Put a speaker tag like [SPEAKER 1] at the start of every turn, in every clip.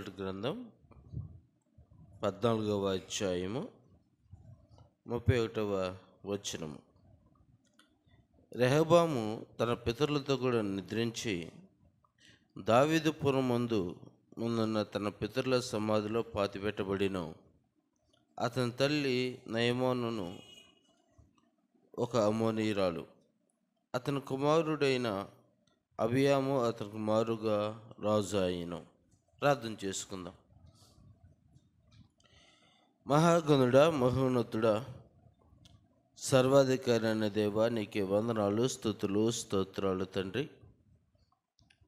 [SPEAKER 1] మొదటి గ్రంథం 14వ అధ్యాయము 31వ వచనము. రెహబాము తన పితరులతో కూడా నిద్రించి దావీదుపురం ముందున్న తన పితరుల సమాధిలో పాతిపెట్టబడిన అతని తల్లి నయమానును ఒక అమోనీయురాలు. అతని కుమారుడైన అబియాము అతనికి మారుగా రాజు అయిన. ప్రార్థన చేసుకుందాం. మహాగణుడా, మహోన్నతుడా, సర్వాధికారి అనే దేవా, నీకే వందనాలు, స్తుతులు, స్తోత్రాలు తండ్రి.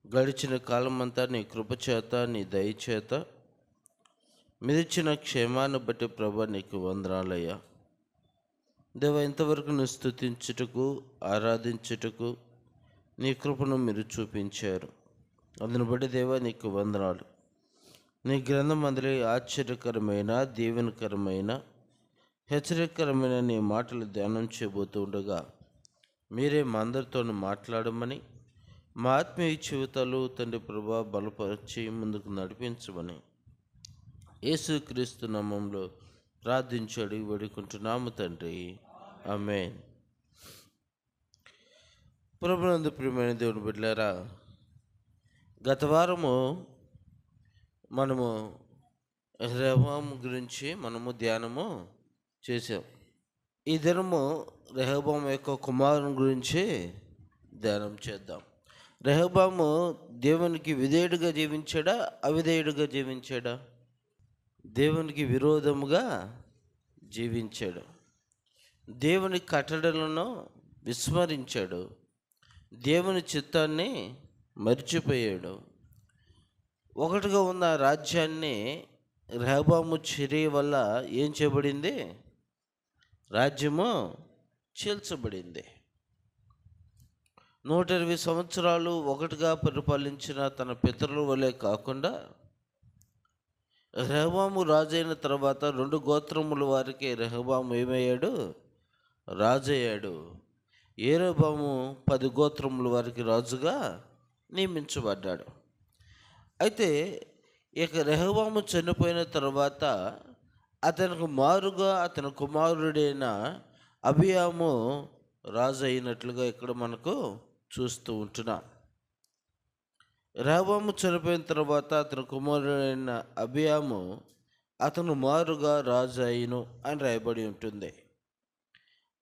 [SPEAKER 1] గడిచిన కాలమంతా నీ కృపచేత, నీ దయచేత మీరిచ్చిన క్షేమాన్ని బట్టి ప్రభా నీకు వందనాలయ్యా. దేవా, ఇంతవరకు నువ్వు స్తుతించుటకు, ఆరాధించుటకు నీ కృపను మీరు చూపించారు. అందును బట్టి దేవా నీకు వందనాలు. నీ గ్రంథం అందులో ఆశ్చర్యకరమైన, దీవెనకరమైన, హెచ్చరికరమైన నీ మాటలు ధ్యానం చేయబోతూ ఉండగా మీరే మా అందరితో మాట్లాడమని, మా ఆత్మీయ జీవితాలు తండ్రి ప్రభా బలపరిచి ముందుకు నడిపించమని యేసుక్రీస్తు నామములో ప్రార్థించి అడిగి వేడుకుంటున్నాము తండ్రి. ఆమేన్. ప్రభునందు ప్రియమైన దేవుని బిడ్డలారా, గత వారము మనము రెహబాము గురించి ధ్యానము చేసాం. ఈ దినము రెహబాము యొక్క కుమారుని గురించి ధ్యానం చేద్దాం. రెహబాము దేవునికి విధేయుడిగా జీవించాడా, అవిధేయుడిగా జీవించాడా? దేవునికి విరోధముగా జీవించాడు. దేవుని కట్టడలను విస్మరించాడు. దేవుని చిత్తాన్ని మర్చిపోయాడు. ఒకటిగా ఉన్న రాజ్యాన్ని రెహబాము చర్య వల్ల ఏం చేయబడింది? రాజ్యము చీల్చబడింది. 120 సంవత్సరాలు ఒకటిగా పరిపాలించిన తన పితరుల వలె కాకుండా రెహబాము రాజైన తర్వాత 2 గోత్రముల వారికి రెహబాము ఏమయ్యాడు? రాజయ్యాడు. యెరోబాము 10 గోత్రముల వారికి రాజుగా నియమించబడ్డాడు. అయితే ఇక రెహబాము చనిపోయిన తర్వాత అతనికి మారుగా అతని కుమారుడైన అబియాము రాజు అయినట్లుగా ఇక్కడ మనకు చూస్తూ ఉంటున్నాం. రెహబాము చనిపోయిన తర్వాత అతని కుమారుడైన అబియాము అతను మారుగా రాజు అయిను అని రాయబడి ఉంటుంది.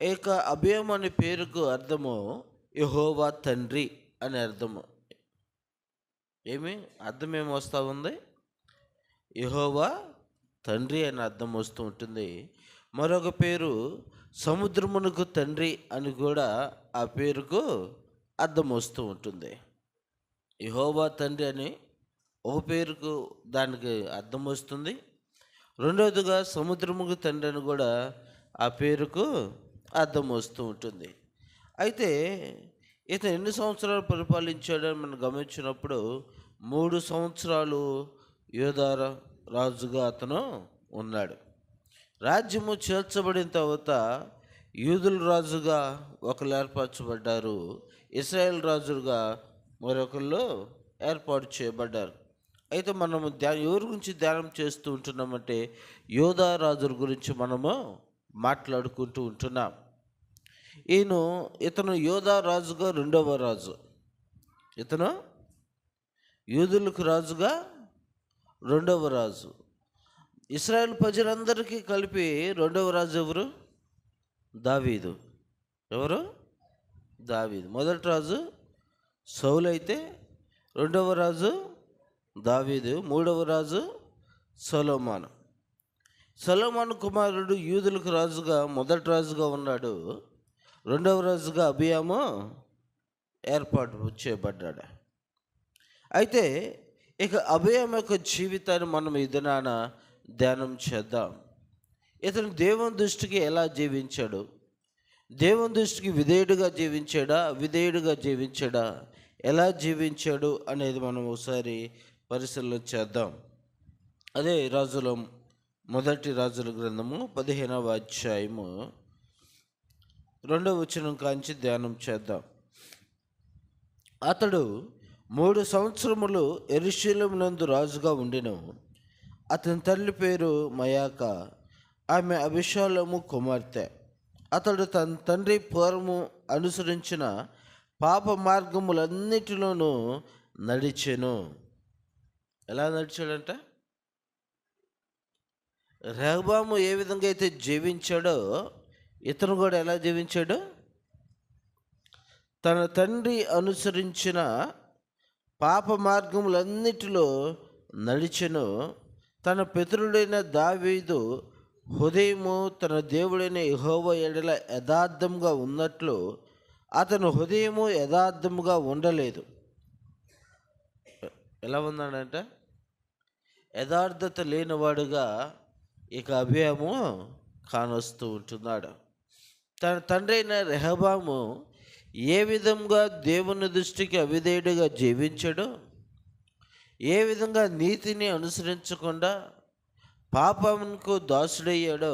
[SPEAKER 1] ఇక అబియాము అనే పేరుకు అర్థము యెహోవా తండ్రి అనే అర్థము. అర్థం ఏమి వస్తూ ఉంది? యెహోవా తండ్రి అని అర్థం వస్తూ ఉంటుంది. మరొక పేరు సముద్రమునకు తండ్రి అని కూడా ఆ పేరుకు అర్థం వస్తూ ఉంటుంది. యెహోవా తండ్రి అని ఒక పేరుకు దానికి అర్థం వస్తుంది. రెండవదిగా సముద్రముకు తండ్రి అని కూడా ఆ పేరుకు అర్థం వస్తూ ఉంటుంది. అయితే ఇతను ఎన్ని సంవత్సరాలు పరిపాలించాడని మనం గమనించినప్పుడు 3 సంవత్సరాలు యూదా రాజుగా అతను ఉన్నాడు. రాజ్యము చేర్చబడిన తర్వాత యూదుల రాజుగా ఒకరు ఏర్పరచబడ్డారు, ఇశ్రాయేల్ రాజుగా మరొకళ్ళు ఏర్పాటు చేయబడ్డారు. అయితే మనము ఎవరి గురించి ధ్యానం చేస్తూ ఉంటున్నామంటే యూదా రాజుల గురించి మనము మాట్లాడుకుంటూ ఉంటున్నాం. ఇతను యూదా రాజుగా 2వ రాజు. ఇతను యూదులకు రాజుగా 2వ రాజు. ఇశ్రాయేల్ ప్రజలందరికీ కలిపి 2వ రాజు ఎవరు? దావీదు. ఎవరు? దావీదు. మొదటి రాజు సౌలు అయితే 2వ రాజు దావీదు, 3వ రాజు సొలొమోను. సొలొమోను కుమారుడు యూదులకు రాజుగా మొదటి రాజుగా ఉన్నాడు. 2వ రాజుగా అబియాము ఏర్పాటు చేయబడ్డాడు. అయితే ఇక అబియాము యొక్క జీవితాన్ని మనం ఈ దినాన ధ్యానం చేద్దాం. ఇతను దేవుని దృష్టికి ఎలా జీవించాడు? దేవుని దృష్టికి విధేయుడిగా జీవించాడా, అవిధేయుడిగా జీవించాడా, ఎలా జీవించాడు అనేది మనం ఒకసారి పరిశీలన చేద్దాం. అదే మొదటి రాజుల గ్రంథము 15వ అధ్యాయము 2వ వచనం కాంచి ధ్యానం చేద్దాం. అతడు 3 సంవత్సరములు యెరూషలేమునందు రాజుగా ఉండెను. అతని తల్లి పేరు మయాక, ఆమె అబిషాలోము కుమార్తె. అతడు తన తండ్రి పూర్వము అనుసరించిన పాప మార్గములన్నిటిలోనూ నడిచెను. ఎలా నడిచాడంట? రెహబాము ఏ విధంగా అయితే జీవించాడో ఇతను కూడా ఎలా జీవించాడు? తన తండ్రి అనుసరించిన పాప మార్గములన్నిటిలో నడిచెను. తన పితరుడైన దావీదు హృదయము తన దేవుడైన యెహోవా ఎడల యథార్థంగా ఉన్నట్లు అతను హృదయము యథార్థముగా ఉండలేదు. ఎలా ఉన్నాడంట? యథార్థత లేనివాడుగా ఇక అబియాము కానొస్తూ ఉంటున్నాడు. తన తండ్రి అయిన రెహబాము ఏ విధంగా దేవుని దృష్టికి అవిధేయుడిగా జీవించాడో, ఏ విధంగా నీతిని అనుసరించకుండా పాపమునకు దాసుడయ్యాడో,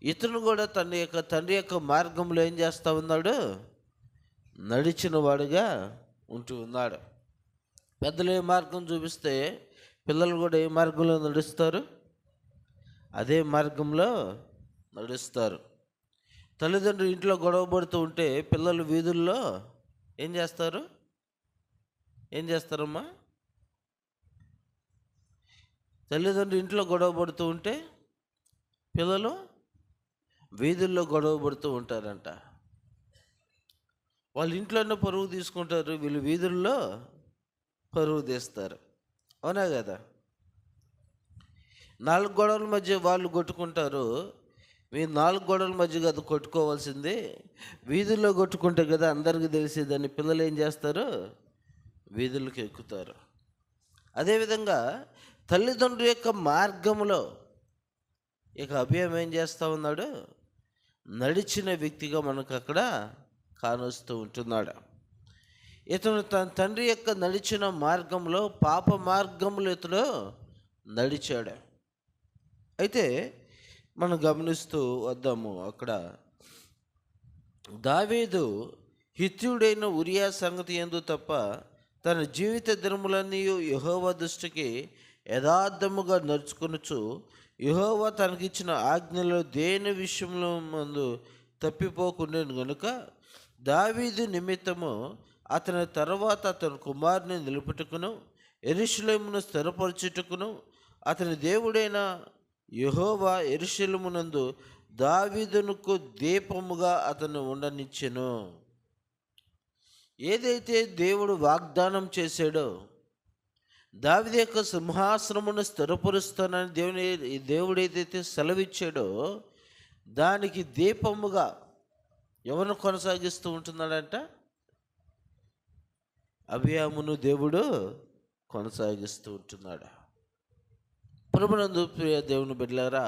[SPEAKER 1] ఇతను కూడా తన యొక్క తండ్రి యొక్క మార్గంలో ఏం చేస్తూ ఉన్నాడు? నడిచిన వాడుగా ఉంటూ ఉన్నాడు. పెద్దలు ఏ మార్గం చూపిస్తే పిల్లలు కూడా ఏ మార్గంలో నడుస్తారు? అదే మార్గంలో నడుస్తారు. తల్లిదండ్రులు ఇంట్లో గొడవ పడుతూ ఉంటే పిల్లలు వీధుల్లో ఏం చేస్తారు? ఏం చేస్తారమ్మా? తల్లిదండ్రులు ఇంట్లో గొడవ పడుతూ ఉంటే పిల్లలు వీధుల్లో గొడవ పడుతూ ఉంటారంట. వాళ్ళ ఇంట్లోనే పరువు తీసుకుంటారు, వీళ్ళు వీధుల్లో పరువు తీస్తారు. అవునా కదా? 4 గోడల మధ్య వాళ్ళు కొట్టుకుంటారు, మీరు 4 గోడల మధ్య కదా కొట్టుకోవాల్సింది, వీధుల్లో కొట్టుకుంటే కదా అందరికీ తెలిసేదని పిల్లలు ఏం చేస్తారు? వీధులకు ఎక్కుతారు. అదేవిధంగా తల్లిదండ్రుల యొక్క మార్గంలో ఇక అభియం ఏం చేస్తూ ఉన్నాడు? నడిచిన వ్యక్తిగా మనకు అక్కడ కానొస్తూ ఉంటున్నాడు. ఇతను తన తండ్రి యొక్క నడిచిన మార్గంలో పాప మార్గంలో ఇతడు నడిచాడు. అయితే మనం గమనిస్తూ వద్దాము. అక్కడ దావీదు హిత్తీయుడైన ఉరియా సంగతి యందు తప్ప తన జీవిత దినములన్నీ యెహోవా దృష్టికి యథార్థముగా నడుచుకొనుచు యెహోవా తనకిచ్చిన ఆజ్ఞలో దేని విషయంలో ముందు తప్పిపోకుండాను గనుక దావీదు నిమిత్తము అతని తర్వాత అతని కుమారుని నిలుపుటకును యెరూషలేమును స్థిరపరచుటకును అతని దేవుడైన యెహోవా యెరూషలేమునందు దావీదునకు దీపముగా అతను ఉండనిచ్చెను. ఏదైతే దేవుడు వాగ్దానం చేశాడో, దావీదు యొక్క సింహాసనమును స్థిరపరుస్తానని దేవుడు ఏదైతే సెలవిచ్చాడో దానికి దీపముగా ఎవరిని కొనసాగిస్తూ ఉంటున్నాడంట? అబియామును దేవుడు కొనసాగిస్తూ ఉంటున్నాడు. ప్రభునందు ప్రియ దేవుని బిడ్డలారా,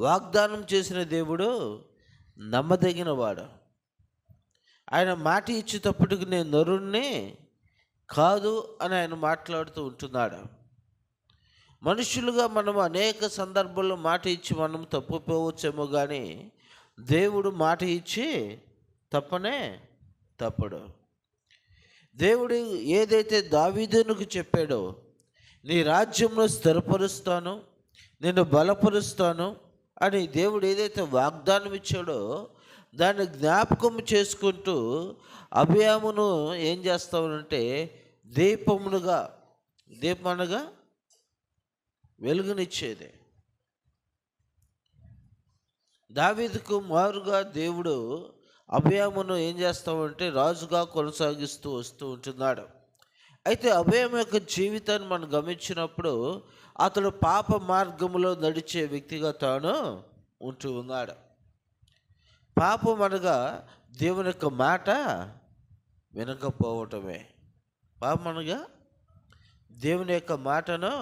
[SPEAKER 1] వాగ్దానం చేసిన దేవుడు నమ్మదగిన వాడు. ఆయన మాట ఇచ్చేటప్పటికి నేను నరుణ్ణి కాదు అని ఆయన మాట్లాడుతూ ఉంటున్నాడు. మనుషులుగా మనం అనేక సందర్భాల్లో మాట ఇచ్చి మనం తప్పిపోవచ్చేమో, కానీ దేవుడు మాట ఇచ్చి తప్పడు. దేవుడు ఏదైతే దావీదునకు చెప్పాడో, నీ రాజ్యంలో స్థిరపరుస్తాను, నిన్ను బలపరుస్తాను అని దేవుడు ఏదైతే వాగ్దానం ఇచ్చాడో దాన్ని జ్ఞాపకం చేసుకుంటూ అబియామును ఏం చేస్తామనంటే దీపమనగా వెలుగునిచ్చేది. దావీదుకు మారుగా దేవుడు అబియామును ఏం చేస్తామంటే రాజుగా కొనసాగిస్తూ వస్తూ ఉంటున్నాడు. అయితే అబియాం యొక్క జీవితాన్ని మనం గమనించినప్పుడు అతడు పాప మార్గములో నడిచే వ్యక్తిగా తాను ఉంటూ ఉన్నాడు. పాపం అనగా దేవుని యొక్క మాట వినకపోవటమే. పాపం అనగా దేవుని యొక్క మాటను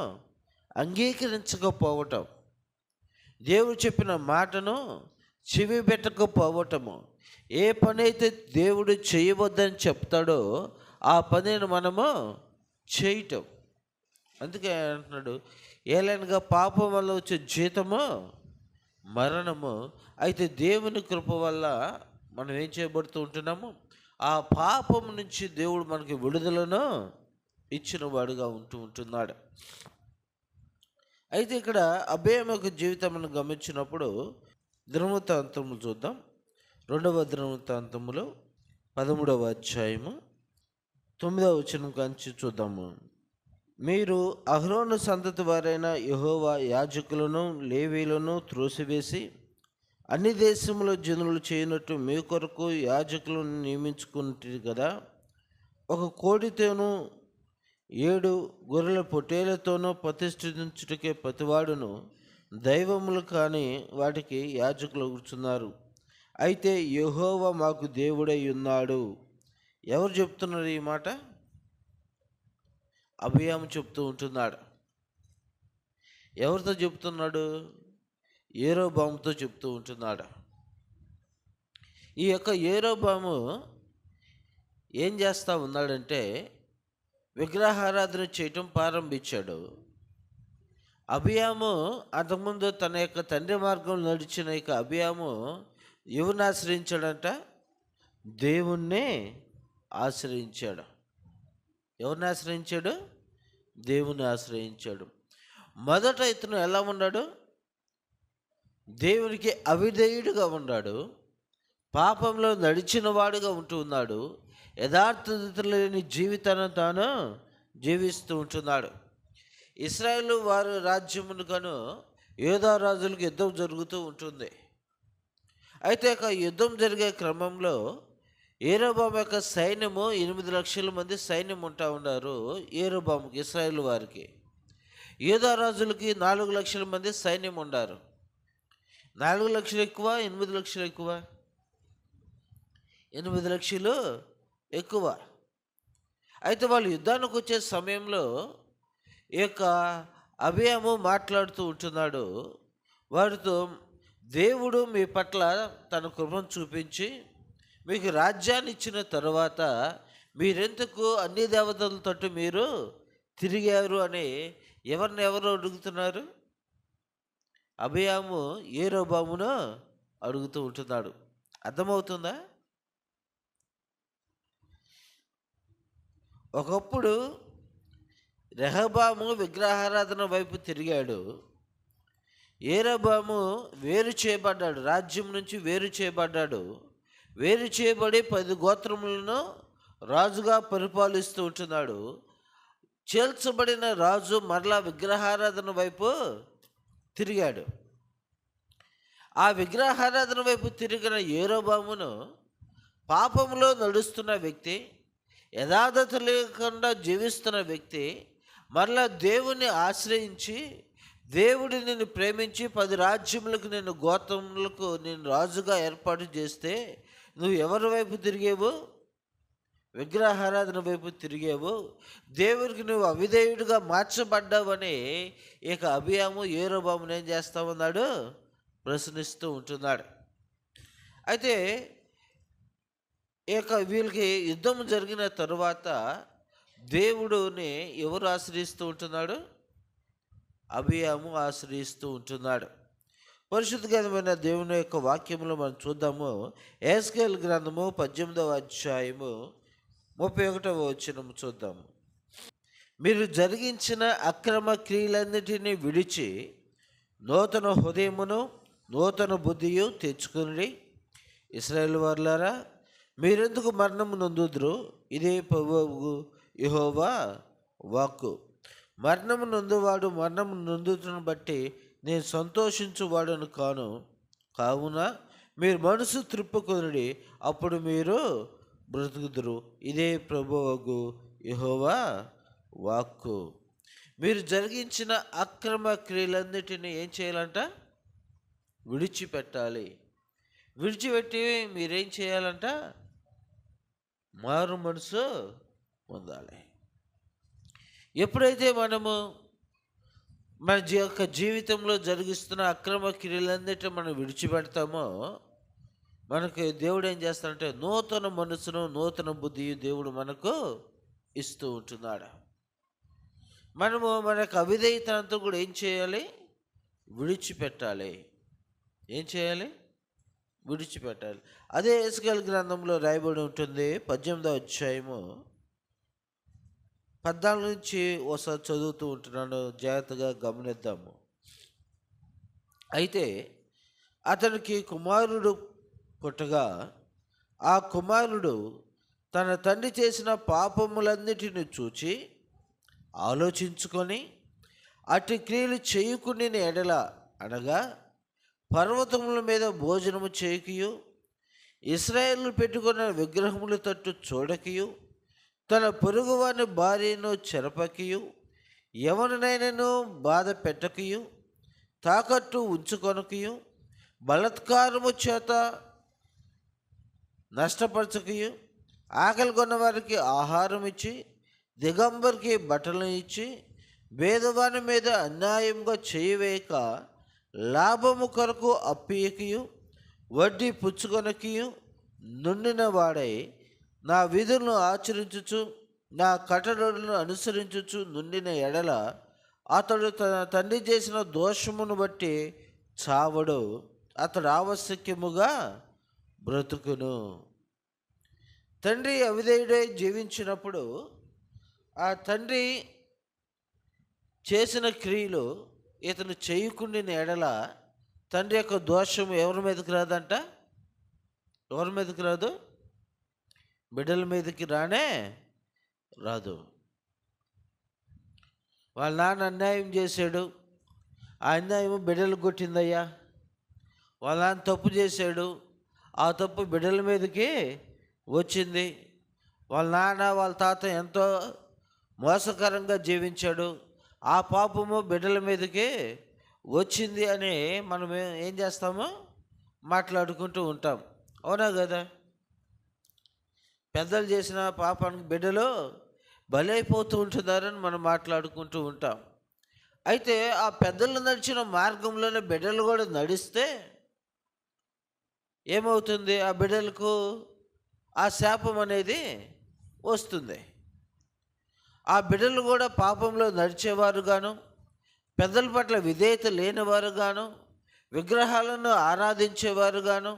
[SPEAKER 1] అంగీకరించకపోవటం, దేవుడు చెప్పిన మాటను చెవి పెట్టకపోవటము. ఏ పని అయితే దేవుడు చేయవద్దని చెప్తాడో ఆ పనిని మనము చేయటం. అందుకే అంటున్నాడు, ఏలైనగా పాపం వల్ల వచ్చే జీతము మరణము. అయితే దేవుని కృప వల్ల మనం ఏం చేయబడుతూ ఉంటున్నాము? ఆ పాపం నుంచి దేవుడు మనకి విడుదలను ఇచ్చిన వాడుగా ఉంటున్నాడు. అయితే ఇక్కడ అబ్యాము యొక్క జీవితం గమనించినప్పుడు దినవృత్తాంతములు చూద్దాం. 2వ దినవృత్తాంతములు 13వ అధ్యాయము 9వ వచనం కాంచి చూద్దాము. మీరు అహరోను సంతతి వారైన యెహోవా యాజకులను లేవీలను త్రోసివేసి అన్ని దేశముల జనులు చేయనట్టు మీ కొరకు యాజకులను నియమించుకుంటారు కదా. ఒక కోడితోనూ 7 గొర్రెల పొట్టేలతోనూ ప్రతిష్ఠించుటకే ప్రతివాడును దైవములు కాని వాటికి యాజకులు కూర్చున్నారు. అయితే యెహోవా మాకు దేవుడై ఉన్నాడు. ఎవరు చెప్తున్నారు ఈ మాట? అబ్యాము చెప్తూ ఉంటున్నాడు. ఎవరితో చెప్తున్నాడు? యెరోబాముతో చెప్తూ ఉంటున్నాడు. ఈ యొక్క యెరోబాము ఏం చేస్తూ ఉన్నాడంటే విగ్రహారాధన చేయటం ప్రారంభించాడు. అబియాము అంతకుముందు తన యొక్క తండ్రి మార్గం నడిచిన యొక్క అబియాము ఎవరిని ఆశ్రయించాడంట? దేవుణ్ణి ఆశ్రయించాడు. ఎవరిని ఆశ్రయించాడు? దేవుని ఆశ్రయించాడు. మొదట ఇతను ఎలా ఉన్నాడు? దేవునికి అవిధేయుడిగా ఉన్నాడు. పాపంలో నడిచిన వాడుగా ఉంటూ ఉన్నాడు. యథార్థత లేని జీవితాన్ని తాను జీవిస్తూ ఉంటున్నాడు. ఇశ్రాయేలు వారి రాజ్యమునకను యూదా రాజులకు యుద్ధం జరుగుతూ ఉంటుంది. అయితే ఒక యుద్ధం జరిగే క్రమంలో యెరోబాము యొక్క సైన్యము 8 లక్షల మంది సైన్యం ఉంటా ఉన్నారు. యెరోబాముకి, ఇశ్రాయేలు వారికి. యూదా రాజులకి 4 లక్షల మంది సైన్యం ఉన్నారు. 4 లక్షలు ఎక్కువ, 8 లక్షలు ఎక్కువ? 8 లక్షలు ఎక్కువ. అయితే వాళ్ళు యుద్ధానికి వచ్చే సమయంలో ఈ యొక్క అబియాము మాట్లాడుతూ ఉంటున్నాడు వారితో, దేవుడు మీ పట్ల తన కృపను చూపించి మీకు రాజ్యాన్ని ఇచ్చిన తర్వాత మీరెందుకు అన్ని దేవతల తట్టు మీరు తిరిగారు అని ఎవరు అడుగుతున్నారు? అబియాము యెరోబామును అడుగుతూ ఉంటున్నాడు. అర్థమవుతుందా? ఒకప్పుడు రెహబాము విగ్రహారాధన వైపు తిరిగాడు. యెరోబాము వేరు చేయబడ్డాడు, రాజ్యం నుంచి వేరు చేయబడ్డాడు. వేరు చేయబడి 10 గోత్రములను రాజుగా పరిపాలిస్తూ ఉంటున్నాడు. చేల్చబడిన రాజు మరలా విగ్రహారాధన వైపు తిరిగాడు. ఆ విగ్రహారాధన వైపు తిరిగిన యెరోబామును పాపంలో నడుస్తున్న వ్యక్తి, యథార్థత లేకుండా జీవిస్తున్న వ్యక్తి మరలా దేవుని ఆశ్రయించి, దేవుడు నిన్ను ప్రేమించి 10 రాజ్యములకు నిన్ను గోత్రములకు నేను రాజుగా ఏర్పాటు చేస్తే నువ్వు ఎవరి వైపు తిరిగేవు? విగ్రహారాధన వైపు తిరిగేవు. దేవునికి నువ్వు అవిధేయుడిగా మార్చబడ్డావని ఇక అబియాము యెరోబామును ఏం చేస్తా ఉన్నాడు? ప్రశ్నిస్తూ ఉంటున్నాడు. అయితే ఇక వీళ్ళకి యుద్ధం జరిగిన తరువాత దేవుడిని ఎవరు ఆశ్రయిస్తూ ఉంటున్నాడు? అబియాము ఆశ్రయిస్తూ ఉంటున్నాడు. పరిశుద్ధ గ్రంథమైన దేవుని యొక్క వాక్యములో మనం చూద్దాము. యెహెజ్కేలు గ్రంథము 18వ అధ్యాయము 31వ వచనము చూద్దాము. మీరు జరిగించిన అక్రమ క్రియలన్నిటినీ విడిచి నూతన హృదయమును నూతన బుద్ధియు తెచ్చుకుని ఇశ్రాయేలు వారులారా, మీరెందుకు మరణము నొందుదురు? ఇదే ప్రభువు యెహోవా వాక్కు. మరణము నొందువాడు మరణము నొందుతును బట్టి నేను సంతోషించువాడను కాను. కావున మీరు మనసు త్రిప్పుకొనుడి, అప్పుడు మీరు బ్రతుకుదురు. ఇదే ప్రభువు యెహోవా వాక్కు. మీరు జరిగించిన అక్రమ క్రియలన్నిటిని ఏం చేయాలంట? విడిచిపెట్టాలి. విడిచిపెట్టి మీరేం చేయాలంట? మారు మనసు పొందాలి. ఎప్పుడైతే మనము మన యొక్క జీవితంలో జరిగిస్తున్న అక్రమ క్రియలన్నిటిని మనం విడిచిపెడతామో మనకి దేవుడు ఏం చేస్తాడంటే నూతన మనసును నూతన బుద్ధి దేవుడు మనకు ఇస్తూ ఉంటున్నాడు. మనము మనకు అవిధేయతనంతా కూడా ఏం చేయాలి? విడిచిపెట్టాలి. ఏం చేయాలి? విడిచిపెట్టాలి. అదే యెహెజ్కేలు గ్రంథంలో రాయబడి ఉంటుంది 18వ అధ్యాయము 14 నుంచి ఒకసారి చదువుతూ ఉంటున్నాను, జాగ్రత్తగా గమనిద్దాము. అయితే అతనికి కుమారుడు పుట్టగా ఆ కుమారుడు తన తండ్రి చేసిన పాపములన్నిటిని చూచి ఆలోచించుకొని అట్టి క్రియలు చేయకుండిన ఎడల, అనగా పర్వతముల మీద భోజనము చేయకయు, ఇశ్రాయేలు పెట్టుకున్న విగ్రహముల తట్టు చూడకయు, తన పొరుగువాని భార్యను చెరపకయు, ఎవరినైనాను బాధ పెట్టకయు, తాకట్టు ఉంచుకొనకయు, బలత్కారము చేత నష్టపరచకయు, ఆకలి కొన్న వారికి ఆహారం ఇచ్చి, దిగంబరికి బట్టలు ఇచ్చి, భేదవాని మీద అన్యాయంగా చేయవేయక, లాభము కొరకు అప్పియకయు, వడ్డీ పుచ్చుకొనకయు నుండిన వాడై నా విధులను ఆచరించుచు నా కట్టడలను అనుసరించుచు నుండిన ఎడల, అతడు తన తండ్రి చేసిన దోషమును బట్టి చావడు, అతడు ఆవశ్యకముగా బ్రతుకును. తండ్రి అవిధేయుడై జీవించినప్పుడు ఆ తండ్రి చేసిన క్రియలు ఇతను చేయకుండిన ఎడల తండ్రి యొక్క దోషం ఎవరి మీదకి రాదంట? ఎవరి మీదకి రాదు? బిడ్డల మీదకి రానే రాదు. వాళ్ళ నాన్న అన్యాయం చేశాడు, ఆ అన్యాయం బిడ్డలు కొట్టిందయ్యా. వాళ్ళ నాన్న తప్పు చేశాడు, ఆ తప్పు బిడ్డల మీదకి వచ్చింది. వాళ్ళ నాన్న వాళ్ళ తాత ఎంతో మోసకరంగా జీవించాడు, ఆ పాపము బిడ్డల మీదకి వచ్చింది అని మనం ఏం చేస్తాము? మాట్లాడుకుంటూ ఉంటాం. అవునా కదా? పెద్దలు చేసిన పాపానికి బిడ్డలు బలైపోతూ ఉంటున్నారని మనం మాట్లాడుకుంటూ ఉంటాం. అయితే ఆ పెద్దలు నడిచిన మార్గంలోనే బిడ్డలు కూడా నడిస్తే ఏమవుతుంది? ఆ బిడ్డలకు ఆ శాపం అనేది వస్తుంది. ఆ బిడ్డలు కూడా పాపంలో నడిచేవారుగాను, పెద్దల పట్ల విధేయత లేనివారుగాను, విగ్రహాలను ఆరాధించేవారుగాను,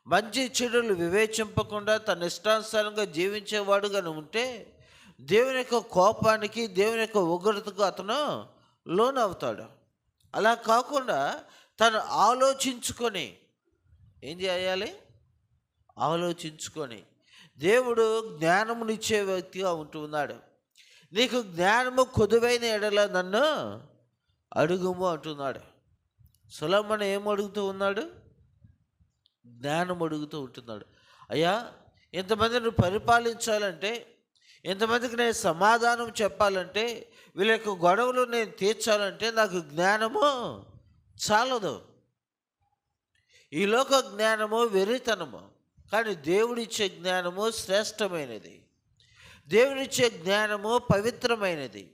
[SPEAKER 1] మంచి చెడులు వివేచింపకుండా తన ఇష్టానుసారంగా జీవించేవాడుగాను ఉంటే దేవుని యొక్క కోపానికి, దేవుని యొక్క ఉగ్రతకు అతను లోనవుతాడు. అలా కాకుండా తను ఆలోచించుకొని ఏం చేయాలి? ఆలోచించుకొని దేవుడు జ్ఞానమునిచ్చే వ్యక్తిగా ఉంటున్నాడు. నీకు జ్ఞానము కొదువైన ఎడల నన్ను అడుగుము అంటున్నాడు. సొలొమోను ఏం అడుగుతూ ఉన్నాడు? జ్ఞానం అడుగుతూ ఉంటున్నాడు. అయ్యా, ఇంతమందిని పరిపాలించాలంటే, ఇంతమందికి నేను సమాధానం చెప్పాలంటే, వీళ్ళ యొక్క గొడవలు నేను తీర్చాలంటే నాకు జ్ఞానము చాలదు. ఈ లోక జ్ఞానము వెర్రితనము, కానీ దేవుడిచ్చే జ్ఞానము శ్రేష్టమైనది. దేవుడిచ్చే జ్ఞానము పవిత్రమైనది.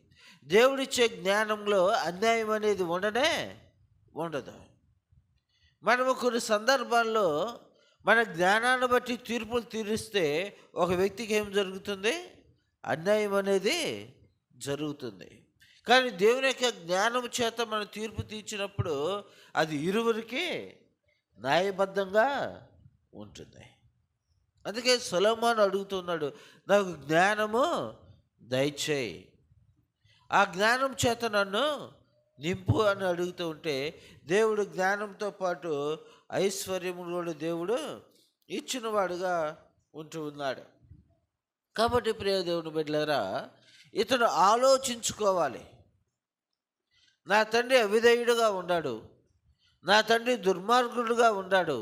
[SPEAKER 1] దేవుడిచ్చే జ్ఞానంలో అన్యాయం అనేది ఉండదు. మనము కొన్ని సందర్భాల్లో మన జ్ఞానాన్ని బట్టి తీర్పులు తీరిస్తే ఒక వ్యక్తికి ఏం జరుగుతుంది? అన్యాయం అనేది జరుగుతుంది. కానీ దేవుని యొక్క జ్ఞానం చేత మనం తీర్పు తీర్చినప్పుడు అది ఇరువురికి న్యాయబద్ధంగా ఉంటుంది. అందుకే సొలొమోను అడుగుతున్నాడు, నాకు జ్ఞానము దయచేయి, ఆ జ్ఞానం చేత నన్ను నింపు అని అడుగుతూ ఉంటే దేవుడు జ్ఞానంతో పాటు ఐశ్వర్యము కూడా దేవుడు ఇచ్చినవాడుగా ఉంటూ ఉన్నాడు. కాబట్టి ప్రియ దేవుని బిడ్డలారా, ఇతడు ఆలోచించుకోవాలి. నా తండ్రి అవిధేయుడుగా ఉన్నాడు, నా తండ్రి దుర్మార్గుడుగా ఉన్నాడు,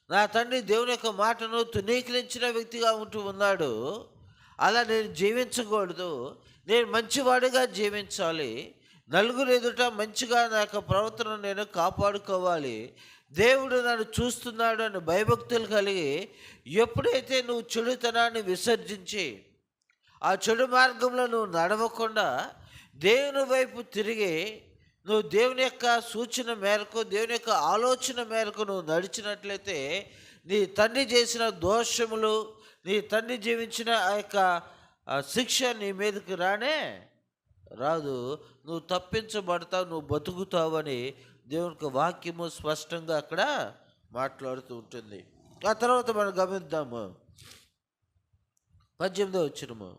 [SPEAKER 1] నా తండ్రి దేవుని యొక్క మాటను తునీకరించిన వ్యక్తిగా ఉంటూ ఉన్నాడు. అలా నేను జీవించకూడదు, నేను మంచివాడిగా జీవించాలి, నలుగురు ఎదుట మంచిగా నా యొక్క ప్రవర్తనను నేను కాపాడుకోవాలి, దేవుడు నన్ను చూస్తున్నాడు అని భయభక్తులు కలిగి ఎప్పుడైతే నువ్వు చెడుతనాన్ని విసర్జించి ఆ చెడు మార్గంలో నువ్వు నడవకుండా దేవుని వైపు తిరిగి నువ్వు దేవుని యొక్క సూచన మేరకు, దేవుని యొక్క ఆలోచన మేరకు నువ్వు నడిచినట్లయితే నీ తండ్రి చేసిన దోషములు, నీ తండ్రి జీవించిన ఆ యొక్క శిక్ష నీ మీదకి రాదు. నువ్వు తప్పించబడతావు, నువ్వు బతుకుతావని దేవునికి వాక్యము స్పష్టంగా అక్కడ మాట్లాడుతూ ఉంటుంది. ఆ తర్వాత మనం గమనిద్దాము 18వ వచనము.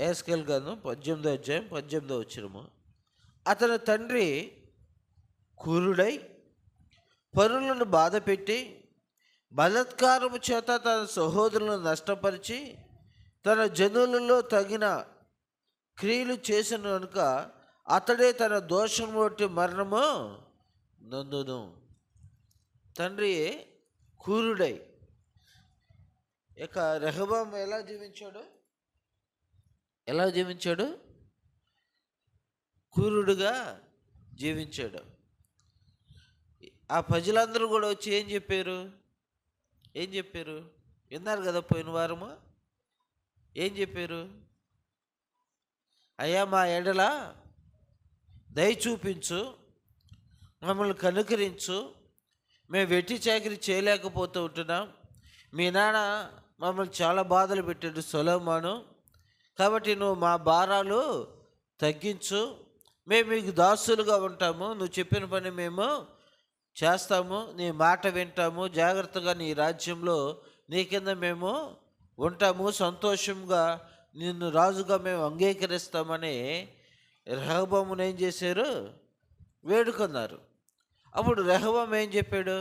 [SPEAKER 1] యెహెజ్కేలు గ్రంథం 18వ అధ్యాయం 18వ వచనము. అతని తండ్రి క్రూరుడై పరులను బాధపెట్టి బలాత్కారము చేత తన సహోదరులను నష్టపరిచి తన జనులలో తగిన క్రియలు చేసిన కనుక అతడే తన దోషం బట్టి మరణము నందును. తండ్రి క్రూరుడై. ఇక రెహబాము ఎలా జీవించాడు? క్రూరుడుగా జీవించాడు. ఆ ప్రజలందరూ కూడా వచ్చి ఏం చెప్పారు? విన్నారు కదా పోయిన వారము. ఏం చెప్పారు? అయ్యా, మా ఎడల దయ చూపించు, మమ్మల్ని కనుకరించు, మేము వెట్టి చాకిరి చేయలేకపోతూ ఉంటున్నాం. మీ నాన్న మమ్మల్ని చాలా బాధలు పెట్టాడు సొలొమోను, కాబట్టి నువ్వు మా భారాలు తగ్గించు, మేము మీకు దాసులుగా ఉంటాము, నువ్వు చెప్పిన పని మేము చేస్తాము, నీ మాట వింటాము, జాగ్రత్తగా నీ రాజ్యంలో నీ కింద మేము ఉంటాము, సంతోషంగా నిన్ను రాజుగా మేము అంగీకరిస్తామని రెహబామును ఏం చేశారు? వేడుకున్నారు. అప్పుడు రెహబాము ఏం చెప్పాడు?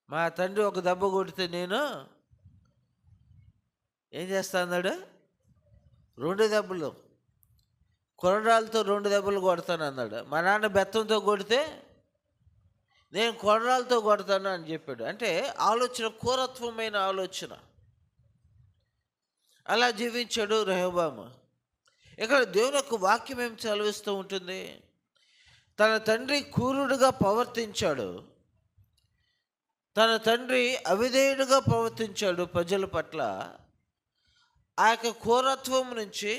[SPEAKER 1] మా తండ్రి ఒక దెబ్బ కొడితే నేను ఏం చేస్తా అన్నాడు? 2 దెబ్బలు, కొరడాలతో 2 దెబ్బలు కొడతాను అన్నాడు. మా నాన్న బెత్తంతో కొడితే నేను కొరడాలతో కొడతాను అని చెప్పాడు. అంటే ఆలోచన క్రూరత్వమైన ఆలోచన. అలా జీవించాడు రెహబాము. ఇక్కడ దేవుని యొక్క వాక్యం ఏం చదివిస్తూ ఉంటుంది? తన తండ్రి క్రూరుడుగా ప్రవర్తించాడు, తన తండ్రి అవిధేయుడుగా ప్రవర్తించాడు ప్రజల పట్ల. ఆ యొక్క క్రూరత్వం నుంచి,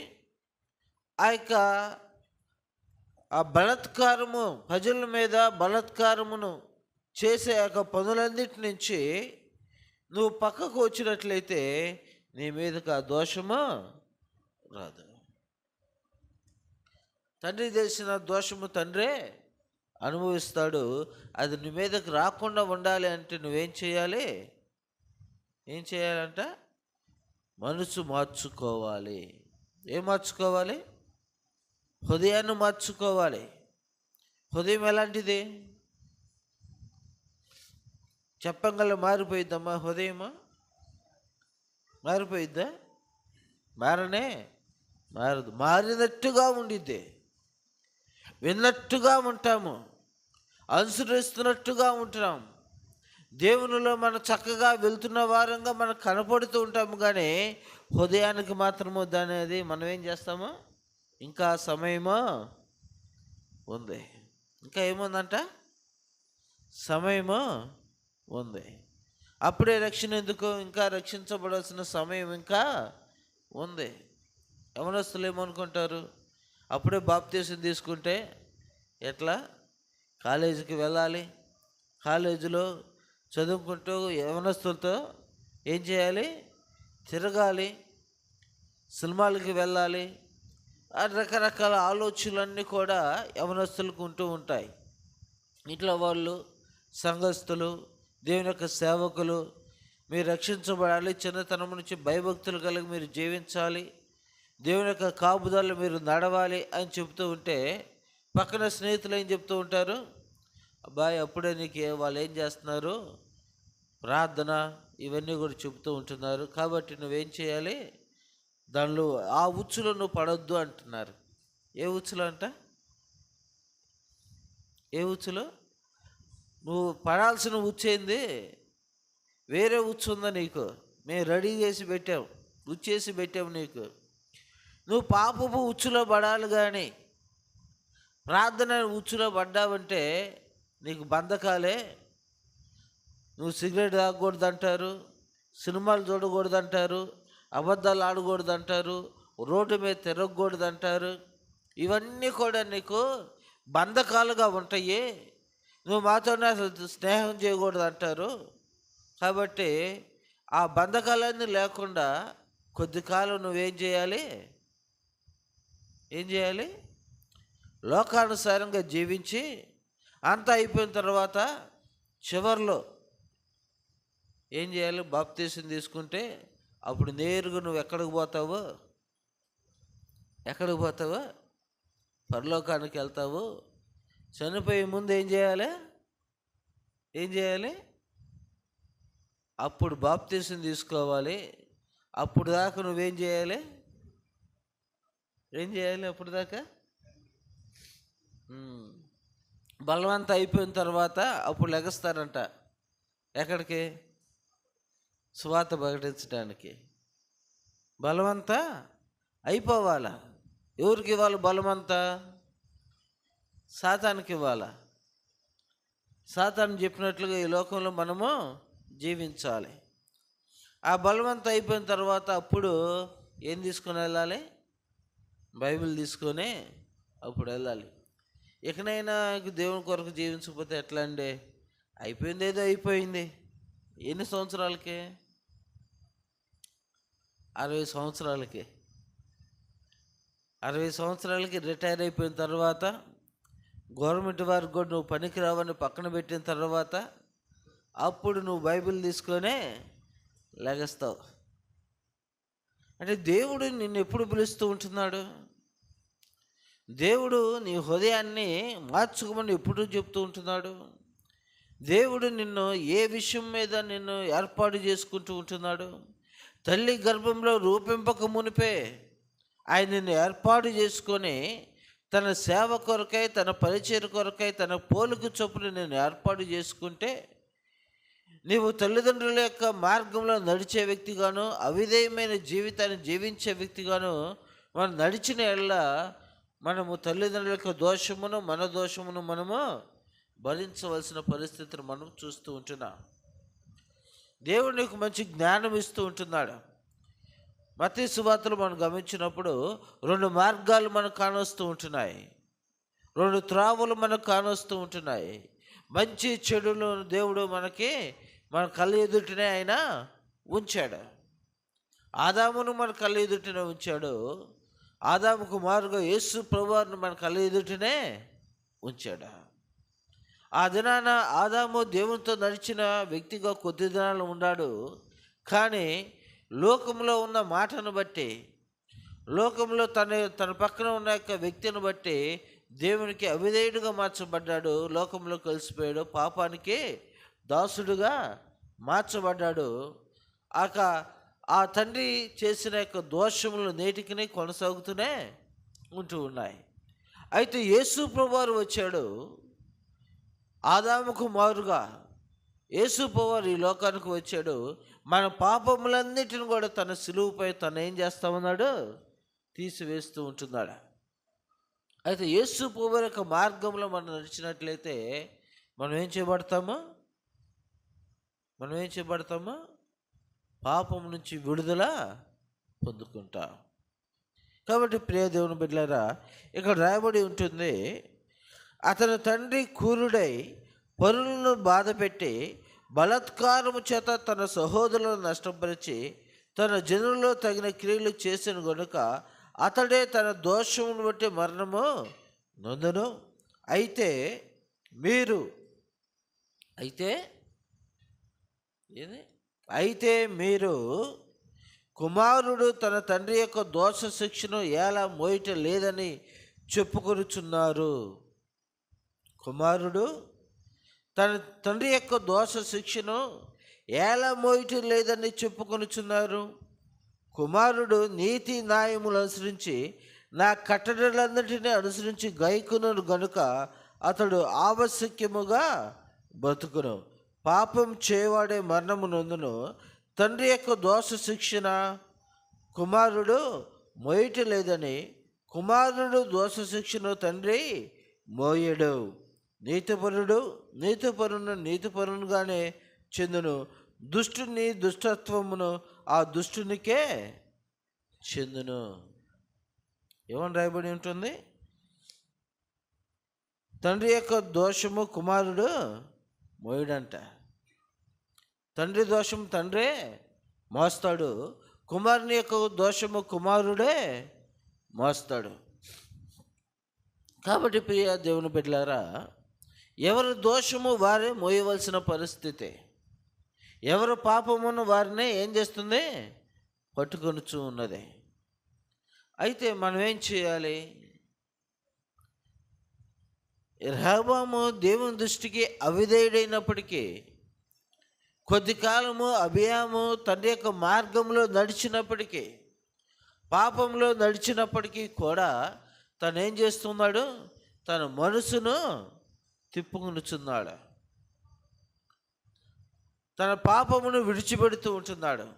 [SPEAKER 1] ఆ బలాత్కారము, ప్రజల మీద బలాత్కారమును చేసే యొక్క పనులన్నిటి నుంచి నువ్వు పక్కకు వచ్చినట్లయితే నీ మీదకి ఆ దోషము రాదు. తండ్రి చేసిన దోషము తండ్రే అనుభవిస్తాడు. అది నీ మీదకి రాకుండా ఉండాలి అంటే నువ్వేం చేయాలి? ఏం చేయాలంట? మనసు మార్చుకోవాలి. ఏం మార్చుకోవాలి? హృదయాన్ని మార్చుకోవాలి. హృదయం ఎలాంటిది? చెప్పంగల మారిపోయిద్దమ్మా హృదయమా? మారిపోయిద్దా? మారదు. మారినట్టుగా ఉండిద్ది. విన్నట్టుగా ఉంటాము, అనుసరిస్తున్నట్టుగా ఉంటున్నాం. దేవునిలో మనం చక్కగా వెళ్తున్న వారంగా మనకు కనపడుతూ ఉంటాము, కానీ హృదయానికి మాత్రము దానేది మనం ఏం చేస్తాము? ఇంకా సమయమో ఉంది. ఇంకా ఏముందంట? సమయము ఉంది. అప్పుడే రక్షణ ఎందుకు? ఇంకా రక్షించబడాల్సిన సమయం ఇంకా ఉంది. యవనస్తులు ఏమనుకుంటారు? అప్పుడే బాప్తీసం తీసుకుంటే ఎట్లా? కాలేజీకి వెళ్ళాలి, కాలేజీలో చదువుకుంటూ యవనస్తులతో ఏం చేయాలి? తిరగాలి, సినిమాలకి వెళ్ళాలి. ఆ రకరకాల ఆలోచనలన్నీ కూడా యవనస్తులకు ఉంటూ ఉంటాయి. ఇట్లా వాళ్ళు సంఘస్థులు, దేవుని యొక్క సేవకులు, మీరు రక్షించబడాలి, చిన్నతనం నుంచి భయభక్తులు కలిగి మీరు జీవించాలి, దేవుని యొక్క కాపుదలు మీరు నడవాలి అని చెబుతూ ఉంటే పక్కన స్నేహితులు ఏం చెప్తూ ఉంటారు? అబ్బాయి అప్పుడే నీకు వాళ్ళు ఏం చేస్తున్నారు? ప్రార్థన ఇవన్నీ కూడా చెబుతూ ఉంటున్నారు, కాబట్టి నువ్వేం చేయాలి? దానిలో ఆ ఉచ్చులో నువ్వు పడొద్దు అంటున్నారు. ఏ ఉచ్చులో అంట? ఏ ఉచ్చులో? నువ్వు పడాల్సిన ఉచ్చేంది? వేరే ఉచ్చు ఉందా నీకు? మేము రెడీ చేసి పెట్టాం, ఉచ్చేసి పెట్టాము నీకు. నువ్వు పాపపు ఉచ్చులో పడాలి, కానీ ప్రార్థన ఉచ్చులో పడ్డావంటే నీకు బంధకాలే. నువ్వు సిగరెట్ తాగకూడదు అంటారు, సినిమాలు చూడకూడదు అంటారు, అబద్ధాలు ఆడకూడదు అంటారు, రోడ్డు మీద తిరగకూడదు అంటారు. ఇవన్నీ కూడా నీకు బంధకాలుగా ఉంటాయి. నువ్వు మాతోనే అసలు స్నేహం చేయకూడదు అంటారు. కాబట్టి ఆ బంధకాలన్నీ లేకుండా కొద్ది కాలం నువ్వేం చేయాలి? లోకానుసారంగా జీవించి అంతా అయిపోయిన తర్వాత చివరిలో ఏం చేయాలి? బాప్తీసం తీసుకుంటే అప్పుడు నేరుగా నువ్వు ఎక్కడికి పోతావు? ఎక్కడికి పోతావు? పరలోకానికి వెళ్తావు. చనిపోయే ముందు ఏం చేయాలి? ఏం చేయాలి? అప్పుడు బాప్తీసం తీసుకోవాలి. అప్పుడు దాకా నువ్వేం చేయాలి? ఏం చేయాలి అప్పుడు దాకా? బలవంతం అయిపోయిన తర్వాత అప్పుడు లెగస్తారంట. ఎక్కడికి? సువార్త ప్రకటించడానికి. బలవంత అయిపోవాలా? ఎవరికి ఇవ్వాలి బలమంతా? సాతానికి ఇవ్వాలా? సాతాను చెప్పినట్లుగా ఈ లోకంలో మనము జీవించాలి. ఆ బలవంతం అయిపోయిన తర్వాత అప్పుడు ఏం తీసుకొని వెళ్ళాలి? బైబిల్ తీసుకొని అప్పుడు వెళ్ళాలి. ఇకనైనా దేవుని కొరకు జీవించకపోతే ఎట్లా అండి? అయిపోయింది, ఏదో అయిపోయింది. ఎన్ని సంవత్సరాలకి? 60 సంవత్సరాలకి. 60 సంవత్సరాలకి రిటైర్ అయిపోయిన తర్వాత గవర్నమెంట్ వారికి కూడా నువ్వు పనికిరావని పక్కన పెట్టిన తర్వాత అప్పుడు నువ్వు బైబిల్ తీసుకొని లెగస్తావు. అంటే దేవుడు నిన్ను ఎప్పుడు పిలుస్తూ ఉంటున్నాడు? దేవుడు నీ హృదయాన్ని మార్చుకోమని ఎప్పుడు చెప్తూ ఉంటున్నాడు? దేవుడు నిన్ను ఏ విషయం మీద నిన్ను ఏర్పాటు చేసుకుంటూ ఉంటున్నాడు? తల్లి గర్భంలో రూపింపక మునిపే ఆయన నిన్ను ఏర్పాటు చేసుకొని తన సేవ కొరకై, తన పరిచయ కొరకై, తన పోలిక చొప్పున నేను ఏర్పాటు చేసుకుంటే నీవు తల్లిదండ్రుల యొక్క మార్గంలో నడిచే వ్యక్తిగాను, అవిధేయమైన జీవితాన్ని జీవించే వ్యక్తిగాను మనం నడిచిన ఎడల మనము తల్లిదండ్రుల యొక్క దోషమును, మన దోషమును మనము భరించవలసిన పరిస్థితిని మనం చూస్తూ ఉంటున్నాం. దేవుడు నీకు మంచి జ్ఞానం ఇస్తూ ఉంటున్నాడు. మత్తయి సువార్తలు మనం గమనించినప్పుడు 2 మార్గాలు మనకు కానొస్తూ ఉంటున్నాయి. 2 త్రావులు మనకు కానొస్తూ ఉంటున్నాయి. మంచి చెడులు దేవుడు మన కళ్ళ ఎదుటినే ఆయన ఉంచాడు. ఆదామును మన కళ్ళ ఎదుటినే ఉంచాడు. ఆదాము కుమారుగా యేసు ప్రభువారిని మన కళ్ళ ఎదుటినే ఉంచాడు. ఆ దినాన ఆదాము దేవునితో నడిచిన వ్యక్తిగా కొద్ది దినాలు ఉన్నాడు. కానీ లోకంలో ఉన్న మాటను బట్టి, లోకంలో తన పక్కన ఉన్న యొక్క వ్యక్తిని బట్టి దేవునికి అవిధేయుడిగా మార్చబడ్డాడు. లోకంలో కలిసిపోయాడు. పాపానికి దాసుడుగా మార్చబడ్డాడు. ఆ తండ్రి చేసిన యొక్క దోషములు నేటికి కొనసాగుతూనే ఉంటూ ఉన్నాయి. అయితే యేసు ప్రభువారు వచ్చాడు. ఆదాముకు మారుగా యేసు ప్రభువారు ఈ లోకానికి వచ్చాడు. మన పాపములన్నిటిని కూడా తన సిలువుపై తను ఏం చేస్తా ఉన్నాడు? తీసివేస్తూ ఉంటున్నాడు. అయితే యేసు ప్రభువారి యొక్క మార్గంలో మనం నడిచినట్లయితే మనం ఏం చేయబడతాము? పాపం నుంచి విడుదల పొందుకుంటాం. కాబట్టి ప్రియ దేవుని బిడ్డలారా, ఇక్కడ రాయబడి ఉంటుంది, అతని తండ్రి క్రూరుడై పరులను బాధపెట్టి బలాత్కారము చేత తన సహోదరులను నష్టపరిచి తన జనులలో తగిన క్రియలు చేసిన గనుక అతడే తన దోషమును బట్టి మరణము నొందును. అయితే మీరు కుమారుడు తన తండ్రి యొక్క దోష శిక్షను ఎలా మోయట లేదని చెప్పుకొనుచున్నారు. కుమారుడు తన తండ్రి యొక్క దోష శిక్షను ఎలా మోయటం లేదని చెప్పుకొనుచున్నారు. కుమారుడు నీతి న్యాయములు అనుసరించి నా కట్టడలన్నిటినీ అనుసరించి గైకొనును గనుక అతడు ఆవశ్యకముగా బతుకును. పాపం చేయవాడే మరణము నొందును. తండ్రి యొక్క దోష శిక్షణ కుమారుడు మోయట లేదని కుమారుడు దోష శిక్షను తండ్రి మోయడు. నీతిపరునుగానే చెందును. దుష్టుని దుష్టత్వమును ఆ దుష్టునికే చెందును. ఏమని రాయబడి ఉంటుంది? తండ్రి యొక్క దోషము కుమారుడు మోయడంట. తండ్రి దోషం తండ్రే మోస్తాడు. కుమారుని యొక్క దోషము కుమారుడే మోస్తాడు. కాబట్టి ప్రియ దేవుని బిడ్డలారా, ఎవరి దోషము వారే మోయవలసిన పరిస్థితి. ఎవరు పాపమును వారినే ఏం చేస్తుంది? పట్టుకొనుచూ ఉన్నది. అయితే మనం ఏం చేయాలి? రెహబాము దేవుని దృష్టికి అవిధేయుడైనప్పటికీ కొద్ది కాలము అబియాము తండ్రి యొక్క మార్గంలో నడిచినప్పటికీ, పాపంలో నడిచినప్పటికీ కూడా తను ఏం చేస్తున్నాడు? తన మనసును తిప్పుకొనుచున్నాడు. తన పాపమును విడిచిపెడుతూ ఉంటున్నాడు.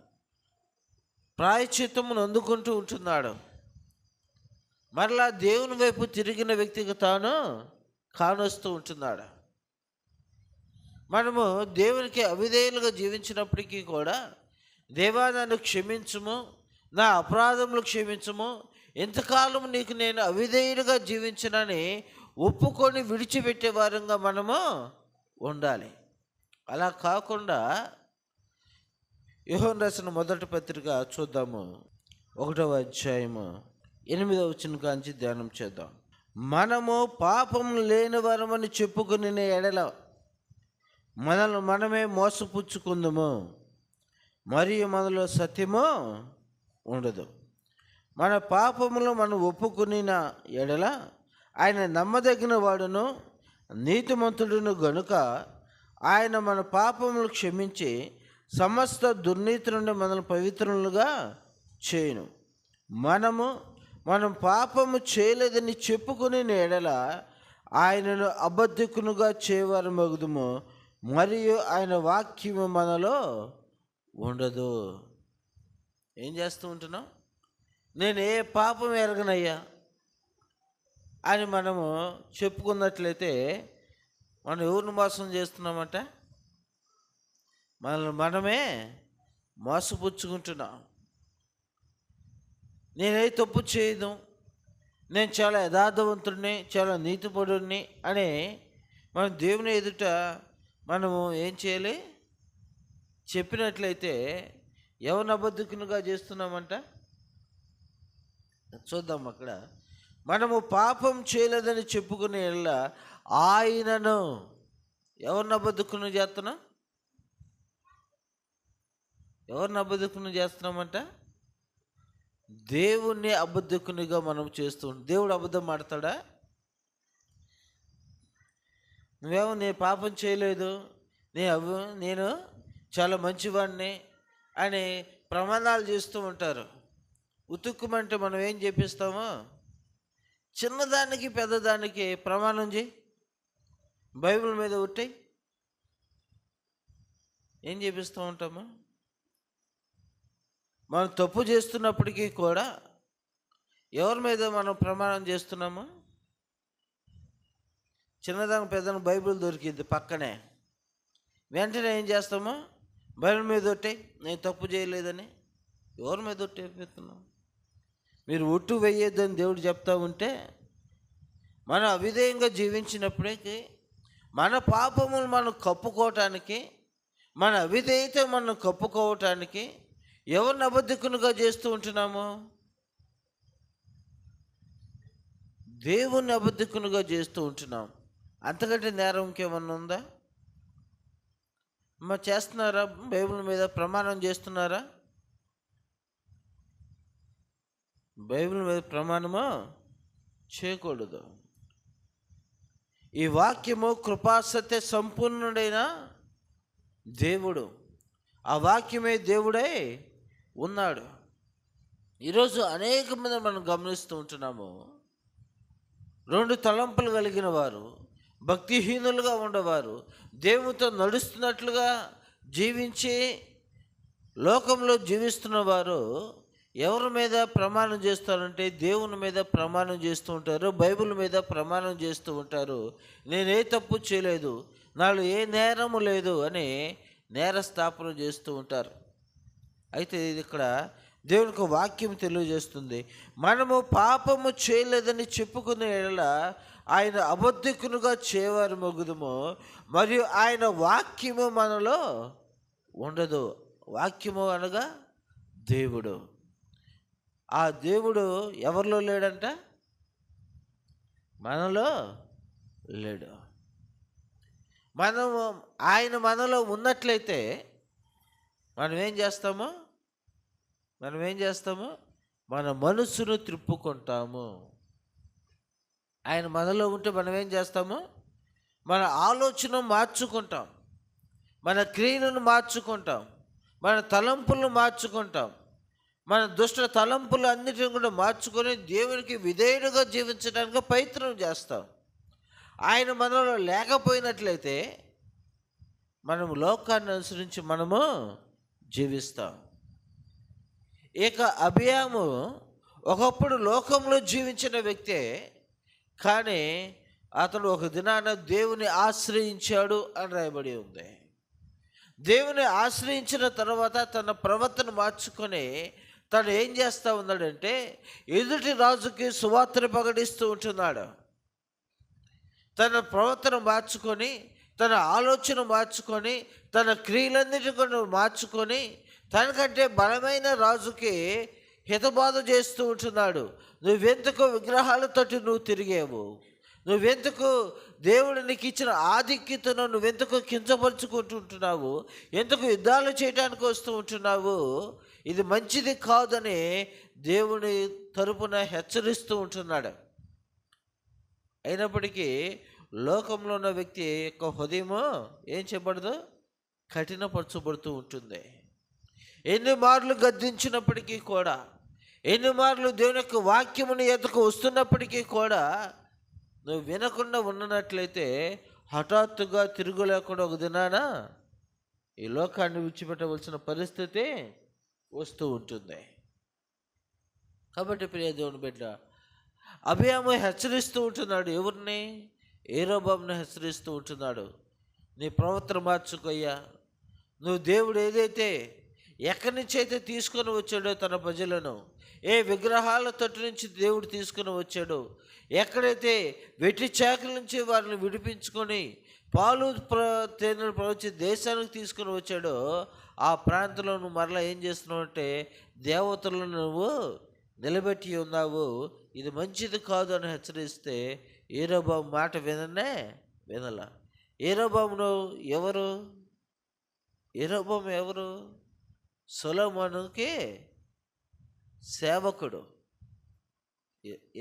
[SPEAKER 1] ప్రాయశ్చిత్తమును అందుకుంటూ ఉంటున్నాడు. మరలా దేవుని వైపు తిరిగిన వ్యక్తికి తాను కానొస్తూ ఉంటున్నాడు. మనము దేవునికి అవిధేయులుగా జీవించినప్పటికీ కూడా, దేవా నన్ను క్షమించుము, నా అపరాధములు క్షమించుము, ఎంతకాలం నీకు నేను అవిధేయులుగా జీవించనని ఒప్పుకొని విడిచిపెట్టే వారంగా మనము ఉండాలి. అలా కాకుండా యోహాను రాసిన మొదటి పత్రిక చూద్దాము, 1వ అధ్యాయము 8వ వచనం కాంచి ధ్యానం చేద్దాం. మనము పాపం లేని వారమని చెప్పుకుని ఎడల మనల్ని మనమే మోసపుచ్చుకుందాము, మరియు మనలో సత్యము ఉండదు. మన పాపములు మనం ఒప్పుకునిన ఎడల ఆయన నమ్మదగిన వాడును నీతిమంతుడును గనుక ఆయన మన పాపములు క్షమించి సమస్త దుర్నీతి నుండి మనల్ని పవిత్రులుగా చేయును. మనం పాపము చేయలేదని చెప్పుకుని ఎడల ఆయనను అబద్ధికునుగా చేయవారు మగుదుము, మరియు ఆయన వాక్యము మనలో ఉండదు. ఏం చేస్తూ ఉంటున్నాం? నేను ఏ పాపం ఎరగనయ్యా అని మనము చెప్పుకున్నట్లయితే మనం ఎవరిని మోసం చేస్తున్నామంట? మనల్ని మనమే మోసపుచ్చుకుంటున్నాం. నేనే తప్పు చేయదు, నేను చాలా యథార్థవంతుడిని, చాలా నీతిపరుడిని అని మనం దేవుని ఎదుట మనము ఏం చేయాలి? చెప్పినట్లయితే ఎవరిని అబద్ధికునిగా చేస్తున్నామంట? చూద్దాం. అక్కడ మనము పాపం చేయలేదని చెప్పుకునే ఆయనను ఎవరిని అబద్ధికుని చేస్తున్నాం? ఎవరిని అబద్ధికుని చేస్తున్నామంట? దేవుణ్ణి అబద్ధికునిగా మనం చేస్తూ ఉంటాం. దేవుడు అబద్ధం ఆడతాడా? నువ్వేమో నేను పాపం చేయలేదు, నేను చాలా మంచివాడిని అని ప్రమాణాలు చేస్తూ ఉంటారు. ఉతుక్కుమంటే మనం ఏం చేపిస్తామో, చిన్నదానికి పెద్దదానికి ప్రమాణం చేయి, బైబిల్ మీద ఉట్టి ఏం చేపిస్తూ ఉంటాము? మనం తప్పు చేస్తున్నప్పటికీ కూడా ఎవరి మీద మనం ప్రమాణం చేస్తున్నాము? చిన్నదానికి పెద్దదానికి బైబిల్ దొరికింది పక్కనే, వెంటనే ఏం చేస్తాము? బైబిల్ మీద ఒట్టే, నేను తప్పు చేయలేదని. ఎవరి మీద ఒట్టు వేస్తున్నాం? మీరు ఒట్టు వేయొద్దని దేవుడు చెప్తా ఉంటే, మనం అవిధేయంగా జీవించినప్పటికీ మన పాపములు మనం కప్పుకోవటానికి, మన అవిధేయత మనం కప్పుకోవటానికి ఎవరిని అబద్ధికునిగా చేస్తూ ఉంటున్నాము? దేవుణ్ణి అబద్ధికునిగా చేస్తూ ఉంటున్నాం. అంతకంటే నేరం ఇంకేమన్నా ఉందా? మరి చేస్తున్నారా? బైబిల్ మీద ప్రమాణం చేస్తున్నారా? బైబిల్ మీద ప్రమాణము చేయకూడదు. ఈ వాక్యము కృపాసత్య సంపూర్ణుడైన దేవుడు, ఆ వాక్యమే దేవుడై ఉన్నాడు. ఈరోజు అనేక మంది మనం గమనిస్తూ ఉంటున్నాము, 2 తలంపులు కలిగిన వారు, భక్తిహీనులుగా ఉండేవారు, దేవునితో నడుస్తున్నట్లుగా జీవించి లోకంలో జీవిస్తున్న వారు ఎవరి మీద ప్రమాణం చేస్తారంటే దేవుని మీద ప్రమాణం చేస్తూ ఉంటారు, బైబిల్ మీద ప్రమాణం చేస్తూ ఉంటారు. నేనే తప్పు చేయలేదు, నాలో ఏ నేరము లేదు అని నేరస్థాపన చేస్తూ ఉంటారు. అయితే ఇది ఇక్కడ దేవునికి వాక్యం తెలియజేస్తుంది, మనము పాపము చేయలేదని చెప్పుకునే ఎడల ఆయన అబద్ధికునుగా చేయవారు మగుదుము, మరియు ఆయన వాక్యము మనలో ఉండదు. వాక్యము అనగా దేవుడు. ఆ దేవుడు ఎవరిలో లేడంట? మనలో లేడు. ఆయన మనలో ఉన్నట్లయితే మనం ఏం చేస్తాము? మనం ఏం చేస్తాము? మన మనస్సును త్రిప్పుకుంటాము. ఆయన మనలో ఉంటే మనం ఏం చేస్తాము? మన ఆలోచన మార్చుకుంటాం, మన క్రియలను మార్చుకుంటాం, మన తలంపులను మార్చుకుంటాం, మన దుష్ట తలంపులు అన్నిటిని కూడా మార్చుకొని దేవునికి విధేయుడిగా జీవించడానికి ప్రయత్నం చేస్తాం. ఆయన మనలో లేకపోయినట్లయితే మనము లోకాన్ని అనుసరించి మనము జీవిస్తాం. ఇక అభియాము ఒకప్పుడు లోకంలో జీవించిన వ్యక్తే, కానీ అతడు ఒక దినాన దేవుని ఆశ్రయించాడు అని రాయబడి ఉంది. దేవుని ఆశ్రయించిన తర్వాత తన ప్రవర్తన మార్చుకొని తను ఏం చేస్తూ ఉన్నాడంటే ఎదుటి రాజుకి సువార్తను ప్రకటిస్తూ ఉంటున్నాడు. తన ప్రవర్తన మార్చుకొని, తన ఆలోచన మార్చుకొని, తన క్రియలన్నిటి కూడా మార్చుకొని తనకంటే బలమైన రాజుకి హితబాధ చేస్తూ ఉంటున్నాడు. నువ్వెందుకు విగ్రహాలతోటి నువ్వు తిరిగేవు? నువ్వెందుకు దేవుడు నీకు ఇచ్చిన ఆధిక్యతను నువ్వెందుకు కించపరుచుకుంటుంటున్నావు? ఎందుకు యుద్ధాలు చేయడానికి వస్తూ ఉంటున్నావు? ఇది మంచిది కాదని దేవుని తరపున హెచ్చరిస్తూ ఉంటున్నాడు. అయినప్పటికీ లోకంలో ఉన్న వ్యక్తి యొక్క హృదయము ఏం చేయబడదు? కఠినపరచబడుతూ ఉంటుంది. ఎన్ని మార్లు గద్దించినప్పటికీ కూడా, ఎన్ని మార్లు దేవుని యొక్క వాక్యముని ఎదుకు వస్తున్నప్పటికీ కూడా నువ్వు వినకుండా ఉన్నట్లయితే హఠాత్తుగా తిరుగులేకుండా ఒక దినాన ఈ లోకాన్ని విడిచిపెట్టవలసిన పరిస్థితి వస్తూ ఉంటుంది. కాబట్టి ప్రియ దేవుని బిడ్డ, అభియాము హెచ్చరిస్తూ ఉంటున్నాడు. ఎవరిని? యెరొబోమును హెచ్చరిస్తూ ఉంటున్నాడు. నీ ప్రవర్తన మార్చుకోయ్యా. నువ్వు దేవుడు ఏదైతే ఎక్కడి నుంచి అయితే తీసుకొని వచ్చాడో తన ప్రజలను, ఏ విగ్రహాల తట్టు నుంచి దేవుడు తీసుకుని వచ్చాడో, ఎక్కడైతే వెట్టి చాకల నుంచి వారిని విడిపించుకొని పాలు తేనెలు ప్రవహించే దేశానికి తీసుకుని వచ్చాడో ఆ ప్రాంతంలో నువ్వు మరలా ఏం చేస్తున్నావు అంటే దేవతలను నువ్వు నిలబెట్టి ఉన్నావు. ఇది మంచిది కాదు అని హెచ్చరిస్తే యెరొబోము మాట వినలా. యెరొబోము ఎవరు? యెరొబోము ఎవరు? సొలొమోనుకి సేవకుడు.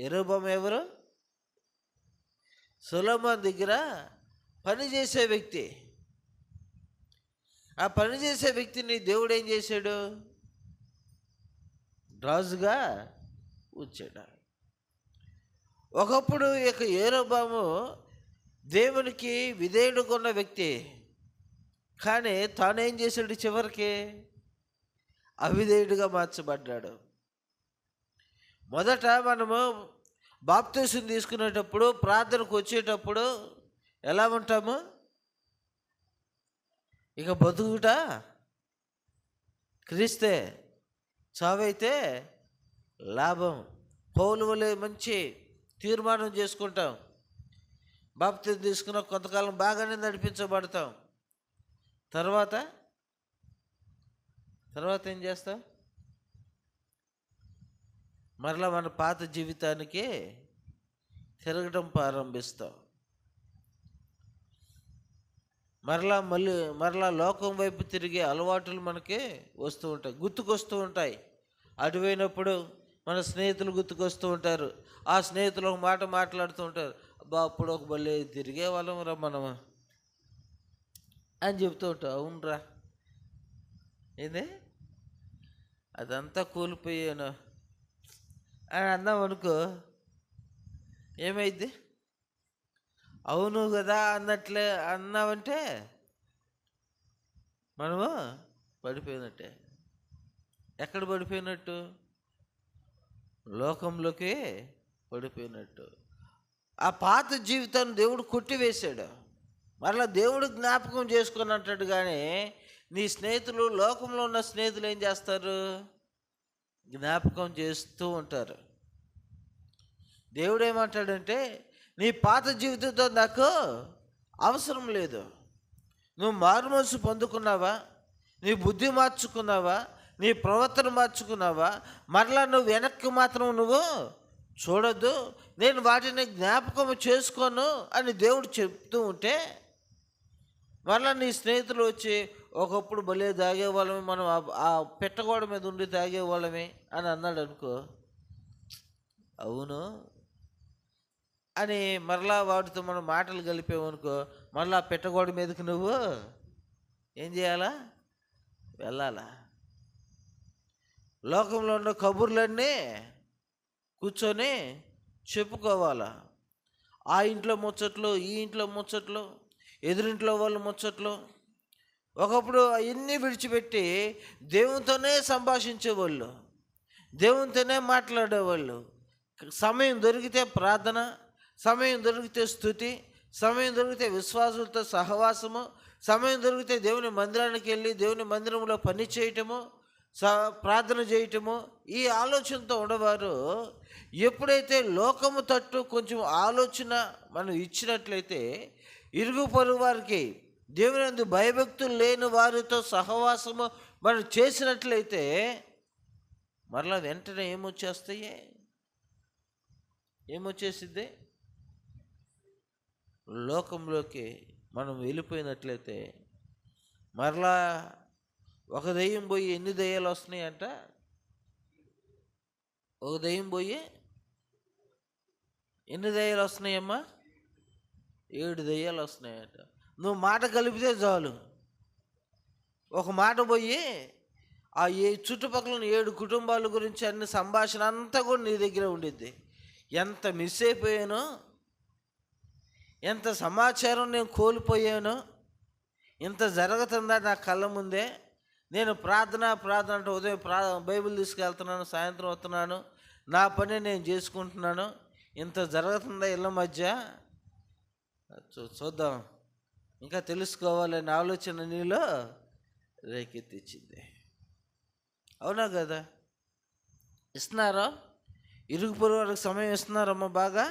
[SPEAKER 1] యెరొబోము ఎవరు? సొలొమోను దగ్గర పనిచేసే వ్యక్తి. ఆ పనిచేసే వ్యక్తిని దేవుడు ఏం చేశాడు? రాజుగా ఉంచాడు. ఒకప్పుడు ఇక యెరొబోము దేవునికి విధేయుడుగా ఉన్న వ్యక్తి, కానీ తానేం చేశాడు? చివరికి అవిధేయుడిగా మార్చబడ్డాడు. మొదట మనము బాప్తిసం తీసుకునేటప్పుడు, ప్రార్థనకు వచ్చేటప్పుడు ఎలా ఉంటాము? ఇక బతుకుట క్రీస్తే, చావైతే లాభం. పౌలు వలె మంచి తీర్మానం చేసుకుంటాం. బాప్తిసం తీసుకున్న కొంతకాలం బాగానే నడిపించబడతాం. తర్వాత ఏం చేస్తాం? మరలా మన పాత జీవితానికి తిరగడం ప్రారంభిస్తాం. మరలా లోకం వైపు తిరిగే అలవాటులు మనకి వస్తూ ఉంటాయి, గుర్తుకొస్తూ ఉంటాయి. అటువైనప్పుడు మన స్నేహితులు గుర్తుకొస్తూ ఉంటారు. ఆ స్నేహితులు ఒక మాట మాట్లాడుతూ ఉంటారు, అబ్బా అప్పుడు ఒక బల్లే తిరిగే వాళ్ళం రా మనము అని చెప్తూ ఉంటావు. అవునరా, ఏంది అదంతా కూలిపోయాను అని అన్నాం అనుకో, ఏమైద్ది? అవును కదా అన్నట్లే అన్నావంటే మనము పడిపోయినట్టే. ఎక్కడ పడిపోయినట్టు? లోకంలోకి పడిపోయినట్టు. ఆ పాత జీవితాన్ని దేవుడు కొట్టివేశాడు. మరలా దేవుడు జ్ఞాపకం చేసుకొని అంటాడు. కానీ నీ స్నేహితులు, లోకంలో ఉన్న స్నేహితులు ఏం చేస్తారు? జ్ఞాపకం చేస్తూ ఉంటారు. దేవుడు ఏమంటాడంటే నీ పాత జీవితంతో నాకు అవసరం లేదు. నువ్వు మారుమనసు పొందుకున్నావా? నీ బుద్ధి మార్చుకున్నావా? నీ ప్రవర్తన మార్చుకున్నావా? మరలా నువ్వు వెనక్కి మాత్రం నువ్వు చూడొద్దు, నేను వాటిని జ్ఞాపకం చేసుకోను అని దేవుడు చెప్తూ ఉంటే, మరలా నీ స్నేహితులు వచ్చి ఒకప్పుడు భలే తాగేవాళ్ళమే, మనం ఆ పెట్టగోడ మీద ఉండి తాగేవాళ్ళమే అని అన్నాడు అనుకో, అవును అని మరలా వాటితో మనం మాటలు కలిపేవనుకో, మరలా పెట్టగోడ మీదకి నువ్వు ఏం చేయాలా? వెళ్ళాలా? లోకంలో ఉన్న కబుర్లన్నీ కూర్చొని చెప్పుకోవాలా. ఆ ఇంట్లో ముచ్చట్లు, ఈ ఇంట్లో ముచ్చట్లు, ఎదురింట్లో వాళ్ళు ముచ్చట్లు. ఒకప్పుడు అవన్నీ విడిచిపెట్టి దేవునితోనే సంభాషించేవాళ్ళు, దేవునితోనే మాట్లాడేవాళ్ళు. సమయం దొరికితే ప్రార్థన, సమయం దొరికితే స్తుతి, సమయం దొరికితే విశ్వాసులతో సహవాసము, సమయం దొరికితే దేవుని మందిరానికి వెళ్ళి దేవుని మందిరంలో పని చేయటము, ప్రార్థన చేయటము, ఈ ఆలోచనతో ఉండేవారు. ఎప్పుడైతే లోకము తట్టు కొంచెం ఆలోచన మనం ఇచ్చినట్లయితే, ఇరుగు పొరుగు వారికి దేవుని యందు భయభక్తులు లేని వారితో సహవాసము మనం చేసినట్లయితే మరలా వెంటనే ఏమొచ్చేస్తాయి? ఏమొచ్చేసిద్ది? లోకంలోకి మనం వెళ్ళిపోయినట్లయితే మరలా ఒక దెయ్యం పోయి ఎన్ని దెయ్యాలు వస్తున్నాయంట? ఒక దెయ్యం పోయి ఎన్ని దెయ్యాలు వస్తున్నాయమ్మా? 7 దెయ్యాలు వస్తున్నాయంట. నువ్వు మాట కలిపితే చాలు, ఒక మాట పోయి ఆ చుట్టుపక్కల 7 కుటుంబాల గురించి అన్ని సంభాషణ అంతా కూడా నీ దగ్గర ఉండిద్ది. ఎంత మిస్ అయిపోయానో, ఎంత సమాచారం నేను కోల్పోయానో, ఇంత జరుగుతుందా నా కళ్ళ ముందే. నేను ప్రార్థన అంటే ఉదయం బైబిల్ తీసుకెళ్తున్నాను, సాయంత్రం వస్తున్నాను, నా పని నేను చేసుకుంటున్నాను, ఇంత జరుగుతుందా ఇళ్ళ మధ్య? చూద్దాం, ఇంకా తెలుసుకోవాలనే ఆలోచన నీలో రేకెత్తించింది. అవునా కదా? ఇస్తున్నారా? ఇరుగు పొరుగు వారికి సమయం ఇస్తున్నారమ్మా? బాగా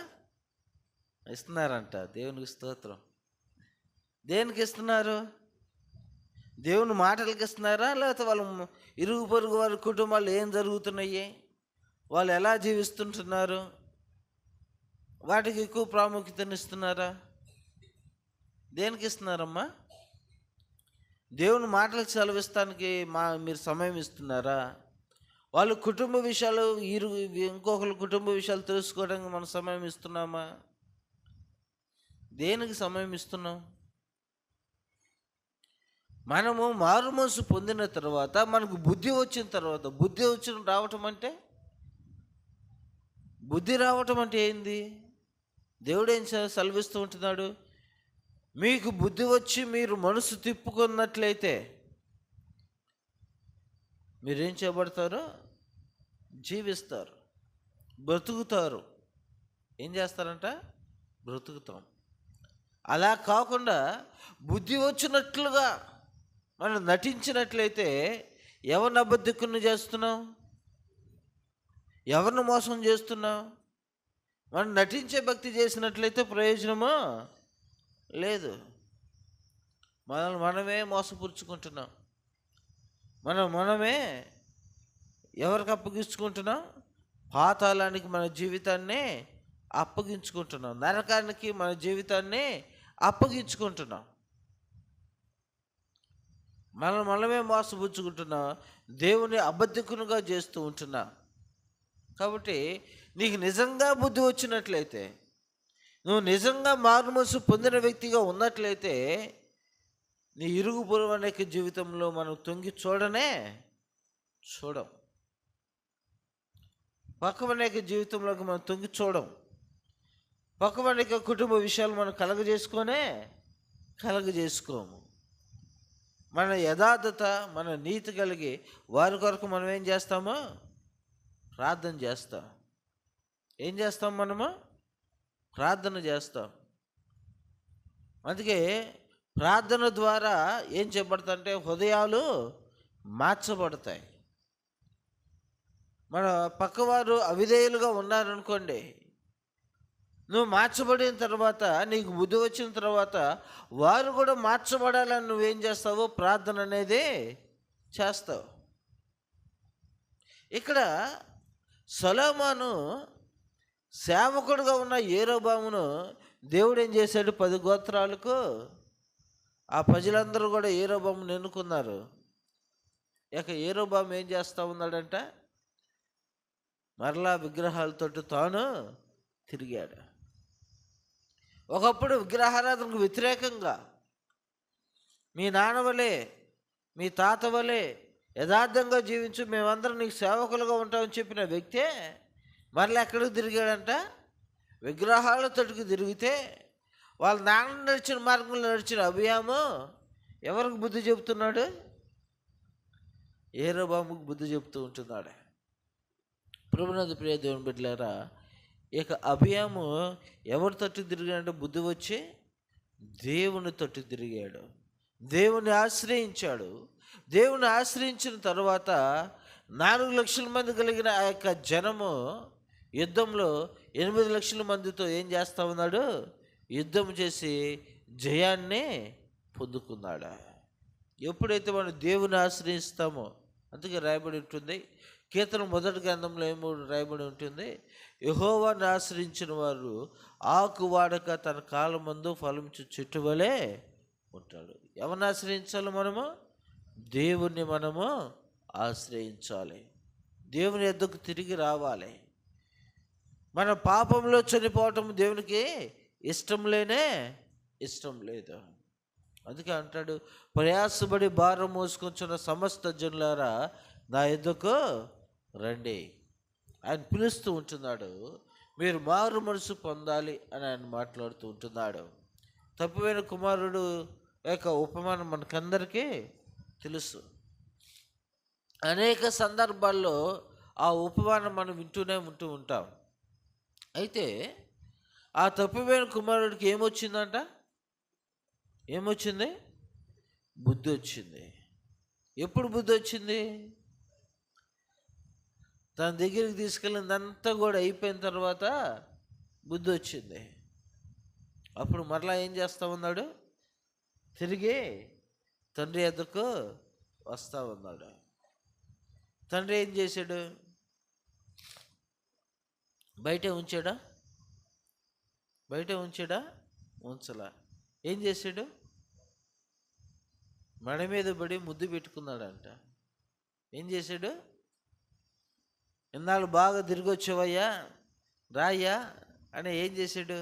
[SPEAKER 1] ఇస్తున్నారంట. దేవునికి స్తోత్రం. దేనికి ఇస్తున్నారు? దేవుని మాటలకి ఇస్తున్నారా? లేకపోతే వాళ్ళ ఇరుగు పొరుగు వారి కుటుంబాలు ఏం జరుగుతున్నాయి, వాళ్ళు ఎలా జీవిస్తుంటున్నారు, వాటికి ఎక్కువ ప్రాముఖ్యతనిస్తున్నారా? దేనికి ఇస్తున్నారమ్మా? దేవుని మాటలకు సెలవిస్తానికి మీరు సమయం ఇస్తున్నారా? వాళ్ళ కుటుంబ విషయాలు, ఇంకొకరి కుటుంబ విషయాలు తెలుసుకోవడానికి మనం సమయం ఇస్తున్నామా? దేనికి సమయం ఇస్తున్నాం? మనము మారు మనసు పొందిన తర్వాత, మనకు బుద్ధి వచ్చిన తర్వాత, బుద్ధి రావటం అంటే, బుద్ధి రావటం అంటే ఏంది? దేవుడు ఏం సెలవిస్తూ ఉంటున్నాడు? మీకు బుద్ధి వచ్చి మీరు మనసు తిప్పుకున్నట్లయితే మీరేం చేయబడతారు? జీవిస్తారు, బ్రతుకుతారు. ఏం చేస్తారంట? బ్రతుకుతాం. అలా కాకుండా బుద్ధి వచ్చినట్లుగా మనం నటించినట్లయితే ఎవరిని అబద్ధికుని చేస్తున్నాం? ఎవరిని మోసం చేస్తున్నాం? మనం నటించే భక్తి చేసినట్లయితే ప్రయోజనమో లేదు. మనమే మోసపుచ్చుకుంటున్నాం. మనమే ఎవరికి అప్పగించుకుంటున్నాం? పాతాళానికి మన జీవితాన్ని అప్పగించుకుంటున్నాం, నరకానికి మన జీవితాన్ని అప్పగించుకుంటున్నాం. మనమే మోసపుచ్చుకుంటున్నాం, దేవుని అబద్ధికునిగా చేస్తూ ఉంటున్నాం. కాబట్టి నీకు నిజంగా బుద్ధి వచ్చినట్లయితే, నువ్వు నిజంగా మారుమనసు పొందిన వ్యక్తిగా ఉన్నట్లయితే, నీ ఇరుగు పొరుగు అనేక జీవితంలో మనం తొంగి చూడం. పక్కవనేక జీవితంలోకి మనం తొంగి చూడం. పక్కవనేక కుటుంబ విషయాలు మనం కలగజేసుకోము. మన యథార్థత, మన నీతి కలిగి వారి కొరకు మనం ఏం చేస్తామో? ప్రార్థన చేస్తాం. ఏం చేస్తాం? మనము ప్రార్థన చేస్తాం. అందుకే ప్రార్థన ద్వారా ఏం చేయబడతాయంటే హృదయాలు మార్చబడతాయి. మన పక్కవారు అవిధేయులుగా ఉన్నారనుకోండి, నువ్వు మార్చబడిన తర్వాత, నీకు బుద్ధి వచ్చిన తర్వాత వారు కూడా మార్చబడాలని నువ్వేం చేస్తావు? ప్రార్థన అనేది చేస్తావు. ఇక్కడ సొలొమోను సేవకుడుగా ఉన్న యెరోబామును దేవుడు ఏం చేశాడు? 10 గోత్రాలకు ఆ ప్రజలందరూ కూడా యరొబామును ఎన్నుకున్నారు. ఇక యరొబాము ఏం చేస్తూ ఉన్నాడంట, మరలా విగ్రహాలతోటి తాను తిరిగాడు. ఒకప్పుడు విగ్రహారాధనకు వ్యతిరేకంగా మీ నాన్న వలే మీ తాత వలే యథార్థంగా జీవించు, మేమందరం నీకు సేవకులుగా ఉంటామని చెప్పిన వ్యక్తే మరలా ఎక్కడికి తిరిగాడంట, విగ్రహాలతోటికి తిరిగితే వాళ్ళ నాన్న నడిచిన మార్గంలో నడిచిన అభియాము ఎవరికి బుద్ధి చెబుతున్నాడు, యరొబాముకు బుద్ధి చెబుతూ ఉంటున్నాడు. ప్రభునందు ప్రియ దేవుని బిడ్డలారా, ఇక అభియాము ఎవరి తట్టు తిరిగాడంటే బుద్ధి వచ్చి దేవుని తట్టు తిరిగాడు, దేవుని ఆశ్రయించాడు. దేవుని ఆశ్రయించిన తర్వాత 4 లక్షల మంది కలిగిన ఆ యొక్క జనము యుద్ధంలో 8 లక్షల మందితో ఏం చేస్తూ ఉన్నాడు, యుద్ధం చేసి జయాన్ని పొందుకున్నాడు. ఎప్పుడైతే మనం దేవుని ఆశ్రయిస్తామో, అందుకే రాయబడి ఉంటుంది కీర్తన 1 గ్రంథంలో ఏమో రాయబడి ఉంటుంది, యెహోవాను ఆశ్రయించిన వారు ఆకు వాడక తన కాలం ముందు ఫలించు చెట్టు వలె ఉంటాడు. ఎవరిని ఆశ్రయించాలి, మనము దేవుణ్ణి మనము ఆశ్రయించాలి, దేవుని యొద్దకు తిరిగి రావాలి. మన పాపంలో చనిపోవటం దేవునికి ఇష్టం లేదు. అందుకే అంటాడు, ప్రయాసపడి భారం మోసుకొంచున్న సమస్త జనులారా నా యొద్దకు రండి. ఆయన పిలుస్తూ ఉంటున్నాడు, మీరు మారు మనసు పొందాలి అని ఆయన మాట్లాడుతూ ఉంటున్నాడు. తప్పిపోయిన కుమారుడు యొక్క ఉపమానం మనకందరికీ తెలుసు. అనేక సందర్భాల్లో ఆ ఉపమానం మనం వింటూనే ఉంటూ ఉంటాం. అయితే ఆ తప్పిపోయిన కుమారుడికి ఏమొచ్చిందంట, ఏమొచ్చింది, బుద్ధి వచ్చింది. ఎప్పుడు బుద్ధి వచ్చింది, తన దగ్గరికి తీసుకెళ్ళిందంతా కూడా అయిపోయిన తర్వాత బుద్ధి వచ్చింది. అప్పుడు మరలా ఏం చేస్తూ ఉన్నాడు, తిరిగి తండ్రి ఎద్దకు వస్తూ ఉన్నాడు. తండ్రి ఏం చేశాడు, బయటే ఉంచాడా, ఉంచలా. ఏం చేశాడు, మెడ మీద పడి ముద్దు పెట్టుకున్నాడంట. ఏం చేశాడు, ఇన్నాళ్ళు బాగా తిరిగి వచ్చావయ్యా రాయ్యా అని ఏం చేశాడు,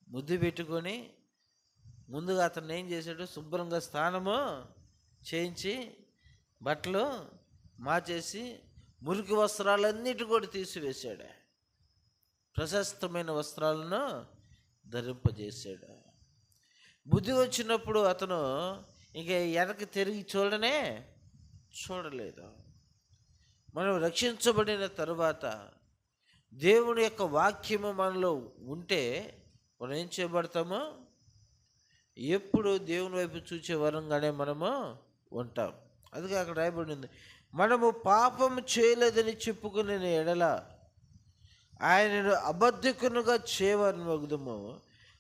[SPEAKER 1] ముద్దు పెట్టుకొని ముందుగా అతను ఏం చేశాడు, శుభ్రంగా స్నానము చేయించి బట్టలు మార్చేసి మురికి వస్త్రాలన్నిటి కూడా తీసివేశాడు, ప్రశస్తమైన వస్త్రాలను ధరింపజేశాడు. బుద్ధి వచ్చినప్పుడు అతను ఇంక వెనక్కి తిరిగి చూడలేదు. మనం రక్షించబడిన తరువాత దేవుని యొక్క వాక్యము మనలో ఉంటే మనం ఏం చేయబడతామో, ఎప్పుడు దేవుని వైపు చూసే వరంగానే మనము ఉంటాం. అందుకే అక్కడ రాయబడింది, మనము పాపము చేయలేదని చెప్పుకునే ఎడల ఆయనను అబద్ధికునుగా చేయవలనగుదుము,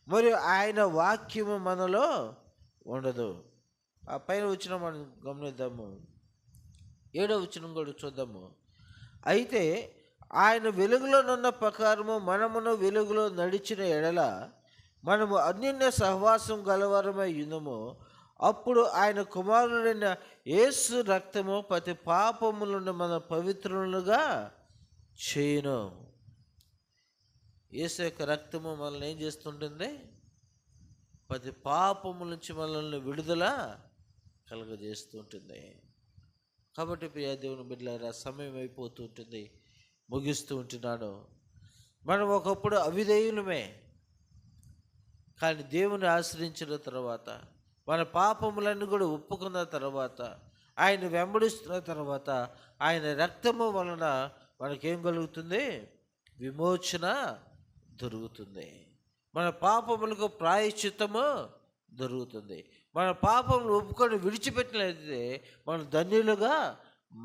[SPEAKER 1] మరియు ఆయన వాక్యము మనలో ఉండదు. ఆ పైన వచ్చిన మనం గమనిద్దాము, 7వ వచనం కూడా చూద్దాము. అయితే ఆయన వెలుగులోనున్న ప్రకారము మనమును వెలుగులో నడిచిన ఎడల మనము అన్యోన్య సహవాసం గలవారమై యుందుము. అప్పుడు ఆయన కుమారుడైన యేసు రక్తము ప్రతి పాపము నుండి మన పవిత్రులుగా చేయును. యేసు యొక్క రక్తము మనల్ని ఏం చేస్తుంటుంది, ప్రతి పాపము నుంచి మనల్ని విడుదల కలుగజేస్తుంటుంది. కాబట్టి ప్రియ దేవుని బిడ్డలారా, సమయం అయిపోతూ ఉంటుంది, ముగిస్తూ ఉంటున్నాను. మనం ఒకప్పుడు అవిధేయులమే, కానీ దేవుని ఆశ్రయించిన తర్వాత, మన పాపములన్నీ కూడా ఒప్పుకున్న తర్వాత, ఆయన వెంబడిస్తున్న తర్వాత, ఆయన రక్తము వలన మనకేం కలుగుతుంది, విమోచన దొరుకుతుంది. మన పాపములకు ప్రాయశ్చిత్తము దొరుకుతుంది. మన పాపములు ఒప్పుకొని విడిచిపెట్టినట్లయితే మనం ధన్యులుగా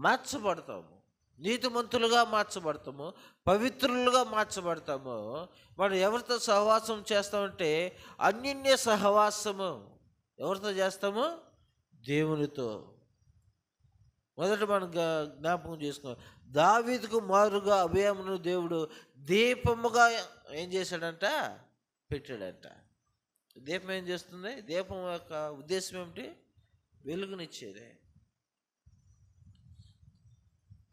[SPEAKER 1] మార్చబడతాము, నీతిమంతులుగా మార్చబడతాము, పవిత్రులుగా మార్చబడతాము. మనం ఎవరితో సహవాసం చేస్తామంటే అన్యోన్య సహవాసము. ఎవరితో చేస్తాము, దేవునితో. మొదట మనం జ్ఞాపకం చేసుకోవాలి, దావీదుకు మారుగా అభియామును దేవుడు దీపముగా ఏం చేశాడంట, పెట్టాడంట. దీపం ఏం చేస్తుంది? దీపం యొక్క ఉద్దేశం ఏమిటి? వెలుగునిచ్చేదే.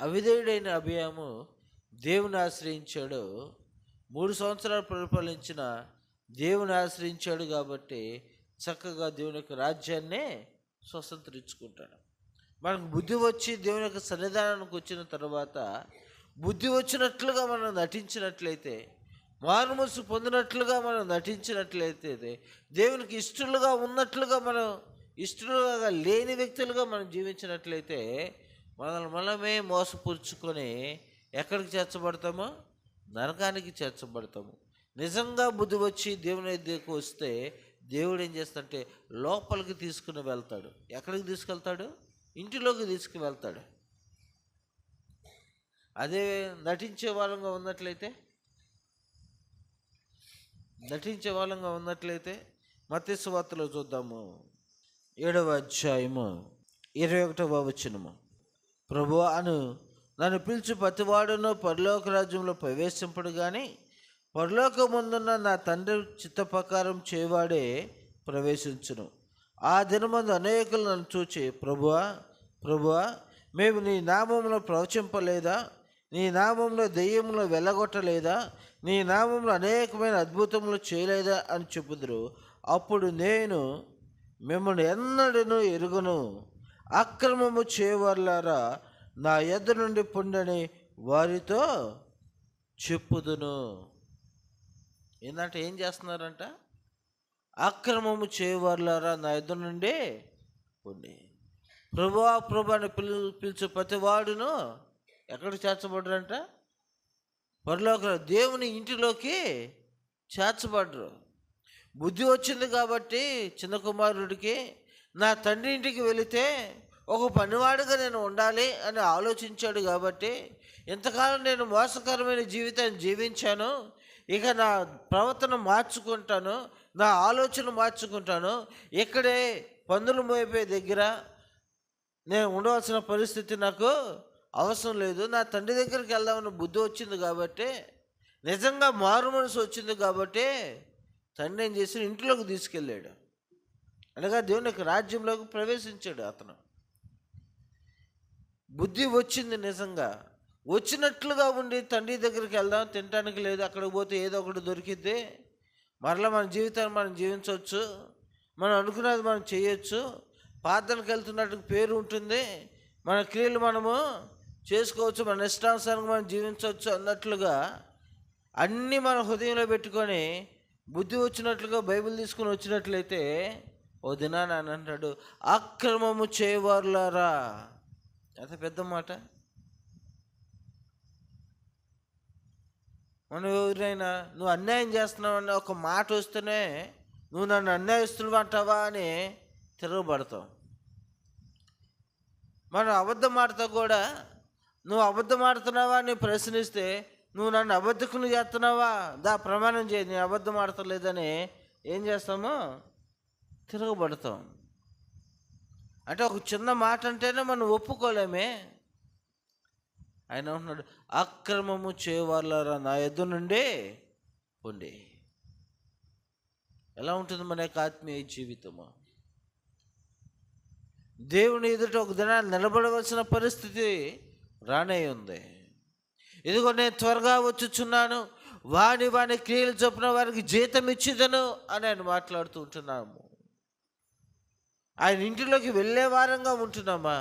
[SPEAKER 1] అవిధేయుడైన అభియాము దేవుని ఆశ్రయించాడు. 3 సంవత్సరాలు పరిపాలించిన దేవుని ఆశ్రయించాడు కాబట్టి చక్కగా దేవుని యొక్క రాజ్యాన్ని స్వతంత్రించుకుంటాడు. మనకు బుద్ధి వచ్చి దేవుని యొక్క సన్నిధానానికి వచ్చిన తర్వాత బుద్ధి వచ్చినట్లుగా మనం నటించినట్లయితే, మారుమనసు పొందినట్లుగా మనం నటించినట్లయితే, దేవునికి ఇష్టలుగా ఉన్నట్లుగా మనం ఇష్టలుగా లేని వ్యక్తులుగా మనం జీవించినట్లయితే మనమే మోసపురుచుకొని ఎక్కడికి చేర్చబడతామో? నరకానికి చేర్చబడతాము. నిజంగా బుద్ధి వచ్చి దేవుని దగ్గరికి వస్తే దేవుడు ఏం చేస్తాడంటే లోపలికి తీసుకుని వెళ్తాడు. ఎక్కడికి తీసుకెళ్తాడు? ఇంటిలోకి తీసుకువెళ్తాడు. అదే నటించే వాళ్ళంగా ఉన్నట్లయితే మత్తయి సువార్తలో చూద్దాము, 7వ అధ్యాయము 21వ వచనము. ప్రభువా నన్ను పిలిచి ప్రతివాడును పరలోక రాజ్యంలో ప్రవేశింపడు కానీ పరలోకమందున్న నా తండ్రి చిత్త ప్రకారం చేయవాడే ప్రవేశించును. ఆ దినమందు అనేకులు నన్ను చూచి, ప్రభువా మేము నీ నామంలో ప్రవచింపలేదా? నీ నామంలో దెయ్యములు వెళ్ళగొట్టలేదా? నీ నామంలో అనేకమైన అద్భుతములు చేయలేదా అని చెప్పుదురు. అప్పుడు నేను మిమ్మల్ని ఎన్నడూ ఎరుగను, అక్రమము చేయవారులారా నా యొద్ద నుండి పొండని వారితో చెప్పుదును. ఏంటంటే ఏం చేస్తున్నారంట? అక్రమము చేయవారులారా నా యొద్ద నుండి పొండి. ప్రభువా అని పిలిచే ప్రతివాడును ఎక్కడికి చేర్చబడ్డారంట? పరలోక దేవుని ఇంటిలోకి చేర్చబడ్డరు. బుద్ధి వచ్చింది కాబట్టి చిన్న కుమారుడికి నా తండ్రి ఇంటికి వెళితే ఒక పనివాడుగా నేను ఉండాలి అని ఆలోచించాడు కాబట్టి, ఇంతకాలం నేను మోసకరమైన జీవితాన్ని జీవించాను, ఇక నా ప్రవర్తన మార్చుకుంటాను, నా ఆలోచన మార్చుకుంటాను, ఇక్కడే పందులు మోయిపోయే దగ్గర నేను ఉండవలసిన పరిస్థితి నాకు అవసరం లేదు, నా తండ్రి దగ్గరికి వెళ్దామని బుద్ధి వచ్చింది కాబట్టి, నిజంగా మారు మనసు వచ్చింది కాబట్టి తండ్రి ఏం చేసి ఇంట్లోకి తీసుకెళ్ళాడు. అనగా దేవుని యొక్క రాజ్యంలోకి ప్రవేశించాడు. అతను బుద్ధి వచ్చింది, నిజంగా వచ్చినట్లుగా ఉండి తండ్రి దగ్గరికి వెళ్దాం, తినడానికి లేదు, అక్కడికి పోతే ఏదో ఒకటి దొరికిద్ది, మరలా మన జీవితాన్ని మనం జీవించవచ్చు, మనం అనుకున్నది మనం చేయొచ్చు, ప్రార్థనకు వెళ్తున్నట్టు పేరు ఉంటుంది, మన క్రియలు మనము చేసుకోవచ్చు, మన ఇష్టానుసారంగా మనం జీవించవచ్చు అన్నట్లుగా అన్నీ మన హృదయంలో పెట్టుకొని బుద్ధి వచ్చినట్లుగా బైబిల్ తీసుకుని వచ్చినట్లయితే ఓ దినాన్ని అని అంటాడు, అక్రమము చేయవారులారా. అంత పెద్ద మాట. మనం ఎవరైనా నువ్వు అన్యాయం చేస్తున్నావు అన్న ఒక మాట వస్తేనే నువ్వు నన్ను అన్యాయస్తులు అంటావా అని తిరగబడతావు. మనం అబద్ధం ఆడతా కూడా నువ్వు అబద్ధం ఆడుతున్నావా అని ప్రశ్నిస్తే నువ్వు నన్ను అబద్ధకులు చేస్తున్నావా, దా ప్రమాణం చేయి నేను అబద్ధం ఆడతలేదని ఏం చేస్తామో తిరగబడతాం. అంటే ఒక చిన్న మాట అంటేనే మనం ఒప్పుకోలేమే. ఆయన అంటున్నాడు, అక్రమము చేయవారులారా నా యొద్ద నుండి పొండి. ఎలా ఉంటుంది మన యొక్క ఆత్మీయ జీవితము? దేవుని ఎదుట ఒక దినాన్ని నిలబడవలసిన పరిస్థితి రానే ఉంది. ఇదిగో నేను త్వరగా వచ్చుచున్నాను, వాని క్రియలు చొప్పున వారికి జీతం ఇచ్చిదను అని ఆయన మాట్లాడుతూ ఉంటున్నాము. ఆయన ఇంటిలోకి వెళ్ళే వారంగా ఉంటున్నామా?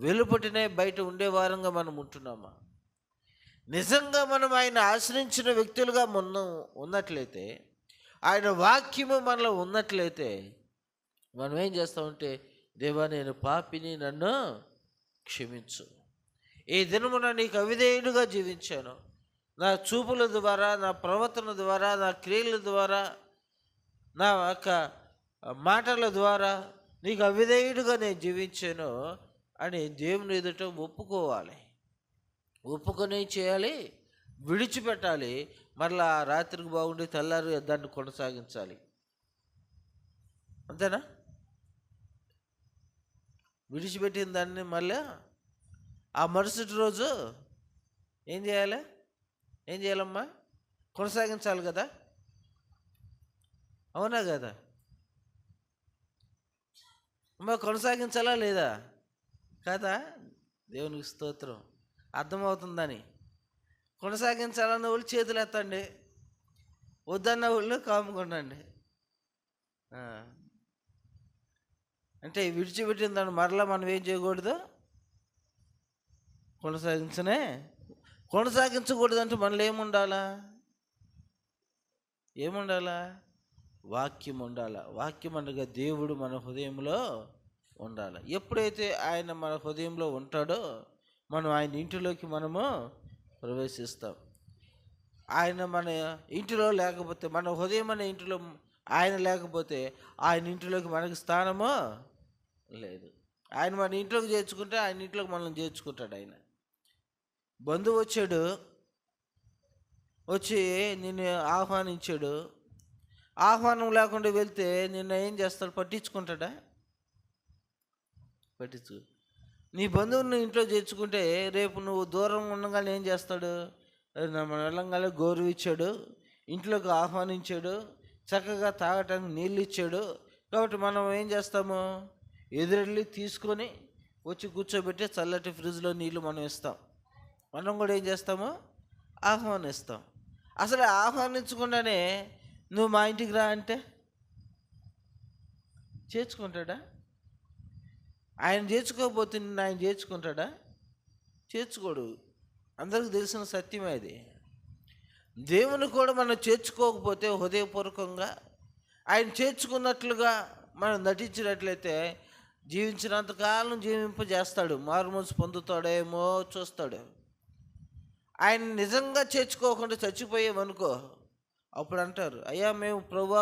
[SPEAKER 1] వెలుపటినే బయట ఉండే వారంగా మనం ఉంటున్నామా? నిజంగా మనం ఆయన ఆశ్రయించిన వ్యక్తులుగా ఉన్నట్లయితే, ఆయన వాక్యము మనలో ఉన్నట్లయితే మనం ఏం చేస్తామంటే, దేవా నేను పాపిని, నన్ను క్షమించు, ఈ దినమున నీకు అవిధేయుడుగా జీవించాను, నా చూపుల ద్వారా, నా ప్రవర్తన ద్వారా, నా క్రియల ద్వారా, నా యొక్క మాటల ద్వారా నీకు అవిధేయుడుగా నేను జీవించాను అని దేవుని ఎదుట ఒప్పుకోవాలి. ఒప్పుకొని చేయాలి, విడిచిపెట్టాలి, మరలా రాత్రికి బాగుండి తెల్లారి దాన్ని కొనసాగించాలి. అంతేనా? విడిచిపెట్టిన దాన్ని మళ్ళీ ఆ మరుసటి రోజు ఏం చేయాలమ్మా? కొనసాగించాలి కదా. అవునా కదా? మరి కొనసాగించాలా లేదా? కదా? దేవునికి స్తోత్రం. అర్థమవుతుందని. కొనసాగించాలన్న వాళ్ళు చేతులు ఎత్తండి, వద్దన్న వాళ్ళు కాముకుండండి. అంటే విడిచిపెట్టిన దాన్ని మరలా మనం ఏం చేయకూడదు, కొనసాగించకూడదు. అంటే మనలో ఏముండాలా? వాక్యం ఉండాలి. వాక్యం అనగా దేవుడు మన హృదయంలో ఉండాలి. ఎప్పుడైతే ఆయన మన హృదయంలో ఉంటాడో మనం ఆయన ఇంటిలోకి మనము ప్రవేశిస్తాం. ఆయన మన ఇంటిలో లేకపోతే, మన హృదయం అనే ఇంటిలో ఆయన లేకపోతే ఆయన ఇంటిలోకి మనకి స్థానము లేదు. ఆయన మన ఇంట్లోకి చేర్చుకుంటే ఆయన ఇంట్లోకి మనల్ని చేర్చుకుంటాడు. ఆయన బంధువు వచ్చి నిన్ను ఆహ్వానించాడు. ఆహ్వానం లేకుండా వెళ్తే నిన్ను ఏం చేస్తాడు? పట్టించుకుంటాడా? నీ బంధువుని ఇంట్లో చేర్చుకుంటే రేపు నువ్వు దూరం ఉండగానే ఏం చేస్తాడు? మన వెళ్ళంగానే గౌరవ ఇచ్చాడు, ఇంట్లోకి ఆహ్వానించాడు, చక్కగా తాగటానికి నీళ్ళు ఇచ్చాడు. కాబట్టి మనం ఏం చేస్తాము? ఎదురెళ్ళి తీసుకొని వచ్చి కూర్చోబెట్టి చల్లటి ఫ్రిడ్జ్లో నీళ్ళు మనం ఇస్తాం. మనం కూడా ఏం చేస్తాము? ఆహ్వానిస్తాం. అసలు ఆహ్వానించకుండానే నువ్వు మా ఇంటికి రా అంటే చేర్చుకుంటాడా? ఆయన చేర్చుకోకపోతే నిన్ను ఆయన చేర్చుకుంటాడా? చేర్చుకోడు. అందరికి తెలిసిన సత్యమే అది. దేవుని కూడా మనం చేర్చుకోకపోతే హృదయపూర్వకంగా ఆయన చేర్చుకున్నట్లుగా మనం నటించినట్లయితే జీవించినంతకాలం జీవింపజేస్తాడు. మారుమనసు పొందుతాడేమో చూస్తాడు. ఆయన నిజంగా చేర్చుకోకుండా చచ్చిపోయామనుకో, అప్పుడు అంటారు, అయ్యా మేము ప్రభా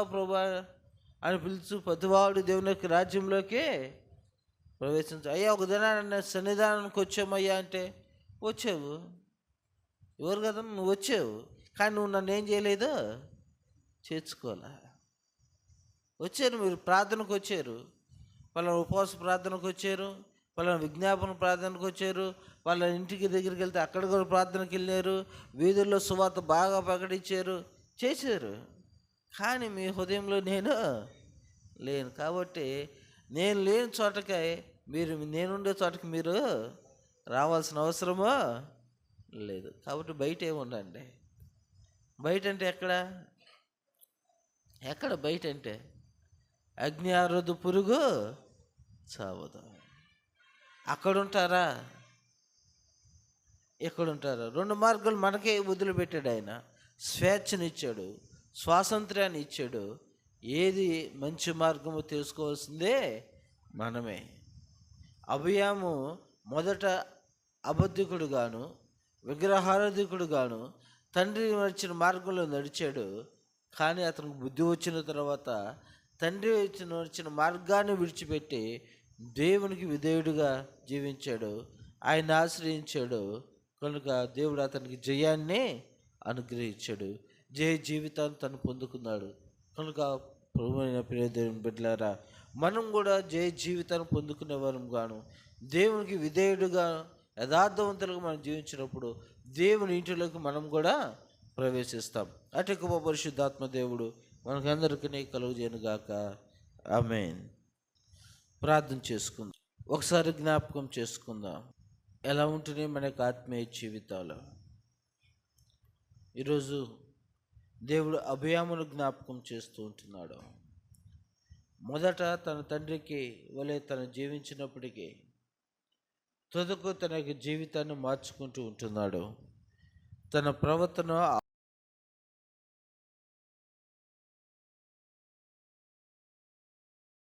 [SPEAKER 1] అని పిలుచు ప్రతివాడు దేవుని యొక్క రాజ్యంలోకి ప్రవేశించు. అయ్యా ఒక దినాన్ని సన్నిధానానికి వచ్చామయ్యా అంటే, వచ్చావు, ఎవరు కదా నువ్వు వచ్చావు, కానీ నువ్వు నన్ను ఏం చేయలేదు, చేర్చుకోలే. వచ్చారు, మీరు ప్రార్థనకు వచ్చారు, వాళ్ళ ఉపవాస ప్రార్థనకు వచ్చారు, వాళ్ళ విజ్ఞాపన ప్రార్థనకు వచ్చారు, వాళ్ళ ఇంటికి దగ్గరికి వెళ్తే అక్కడ కూడా ప్రార్థనకి వెళ్ళారు, వీధుల్లో సువార్త బాగా ప్రకటించారు, చేశారు. కానీ మీ హృదయంలో నేను లేను. కాబట్టి నేను లేని చోటకై నేనుండే చోటకి మీరు రావాల్సిన అవసరమో లేదు. కాబట్టి బయట ఏముండండి. బయట అంటే ఎక్కడ బయట అంటే అగ్ని ఆరదు, పురుగు చావదు. అక్కడుంటారా, ఎక్కడుంటారా? రెండు మార్గాలు మనకే వదిలిపెట్టాడు ఆయన. స్వేచ్ఛనిచ్చాడు, స్వాతంత్ర్యాన్ని ఇచ్చాడు. ఏది మంచి మార్గము తెలుసుకోవాల్సిందే మనమే. అభియాము మొదట అబద్ధికుడుగాను విగ్రహారాధికుడుగాను తండ్రి నడిచిన మార్గంలో నడిచాడు. కానీ అతనికి బుద్ధి వచ్చిన తర్వాత తండ్రి నడిచిన మార్గాన్ని విడిచిపెట్టి దేవునికి విధేయుడిగా జీవించాడు, ఆయన ఆశ్రయించాడు. కనుక దేవుడు అతనికి జయాన్ని అనుగ్రహించాడు, జయ జీవితాన్ని తను పొందుకున్నాడు. కనుక ప్రభువైన ప్రియ దేవుని బిడ్డలారా, మనం కూడా జయ జీవితాన్ని పొందుకునే వారం గాను దేవునికి విధేయుడుగా యథార్థవంతులుగా మనం జీవించినప్పుడు దేవుని ఇంటిలోకి మనం కూడా ప్రవేశిస్తాం. అటు గొప్ప పరిశుద్ధాత్మ దేవుడు మనకందరికీ కలుగజేయనుగాక. ఆమేన్. ప్రార్థన చేసుకుందాం. ఒకసారి జ్ఞాపకం చేసుకుందాం, ఎలా ఉంటున్నాయి మన యొక్క ఆత్మీయ జీవితాలు. ఈరోజు దేవుడు అభియామును జ్ఞాపకం చేస్తూ ఉంటున్నాడు. మొదట తన తండ్రికి వలె తను జీవించినప్పటికీ తుదకు తన జీవితాన్ని మార్చుకుంటూ ఉంటున్నాడు. తన ప్రవర్తన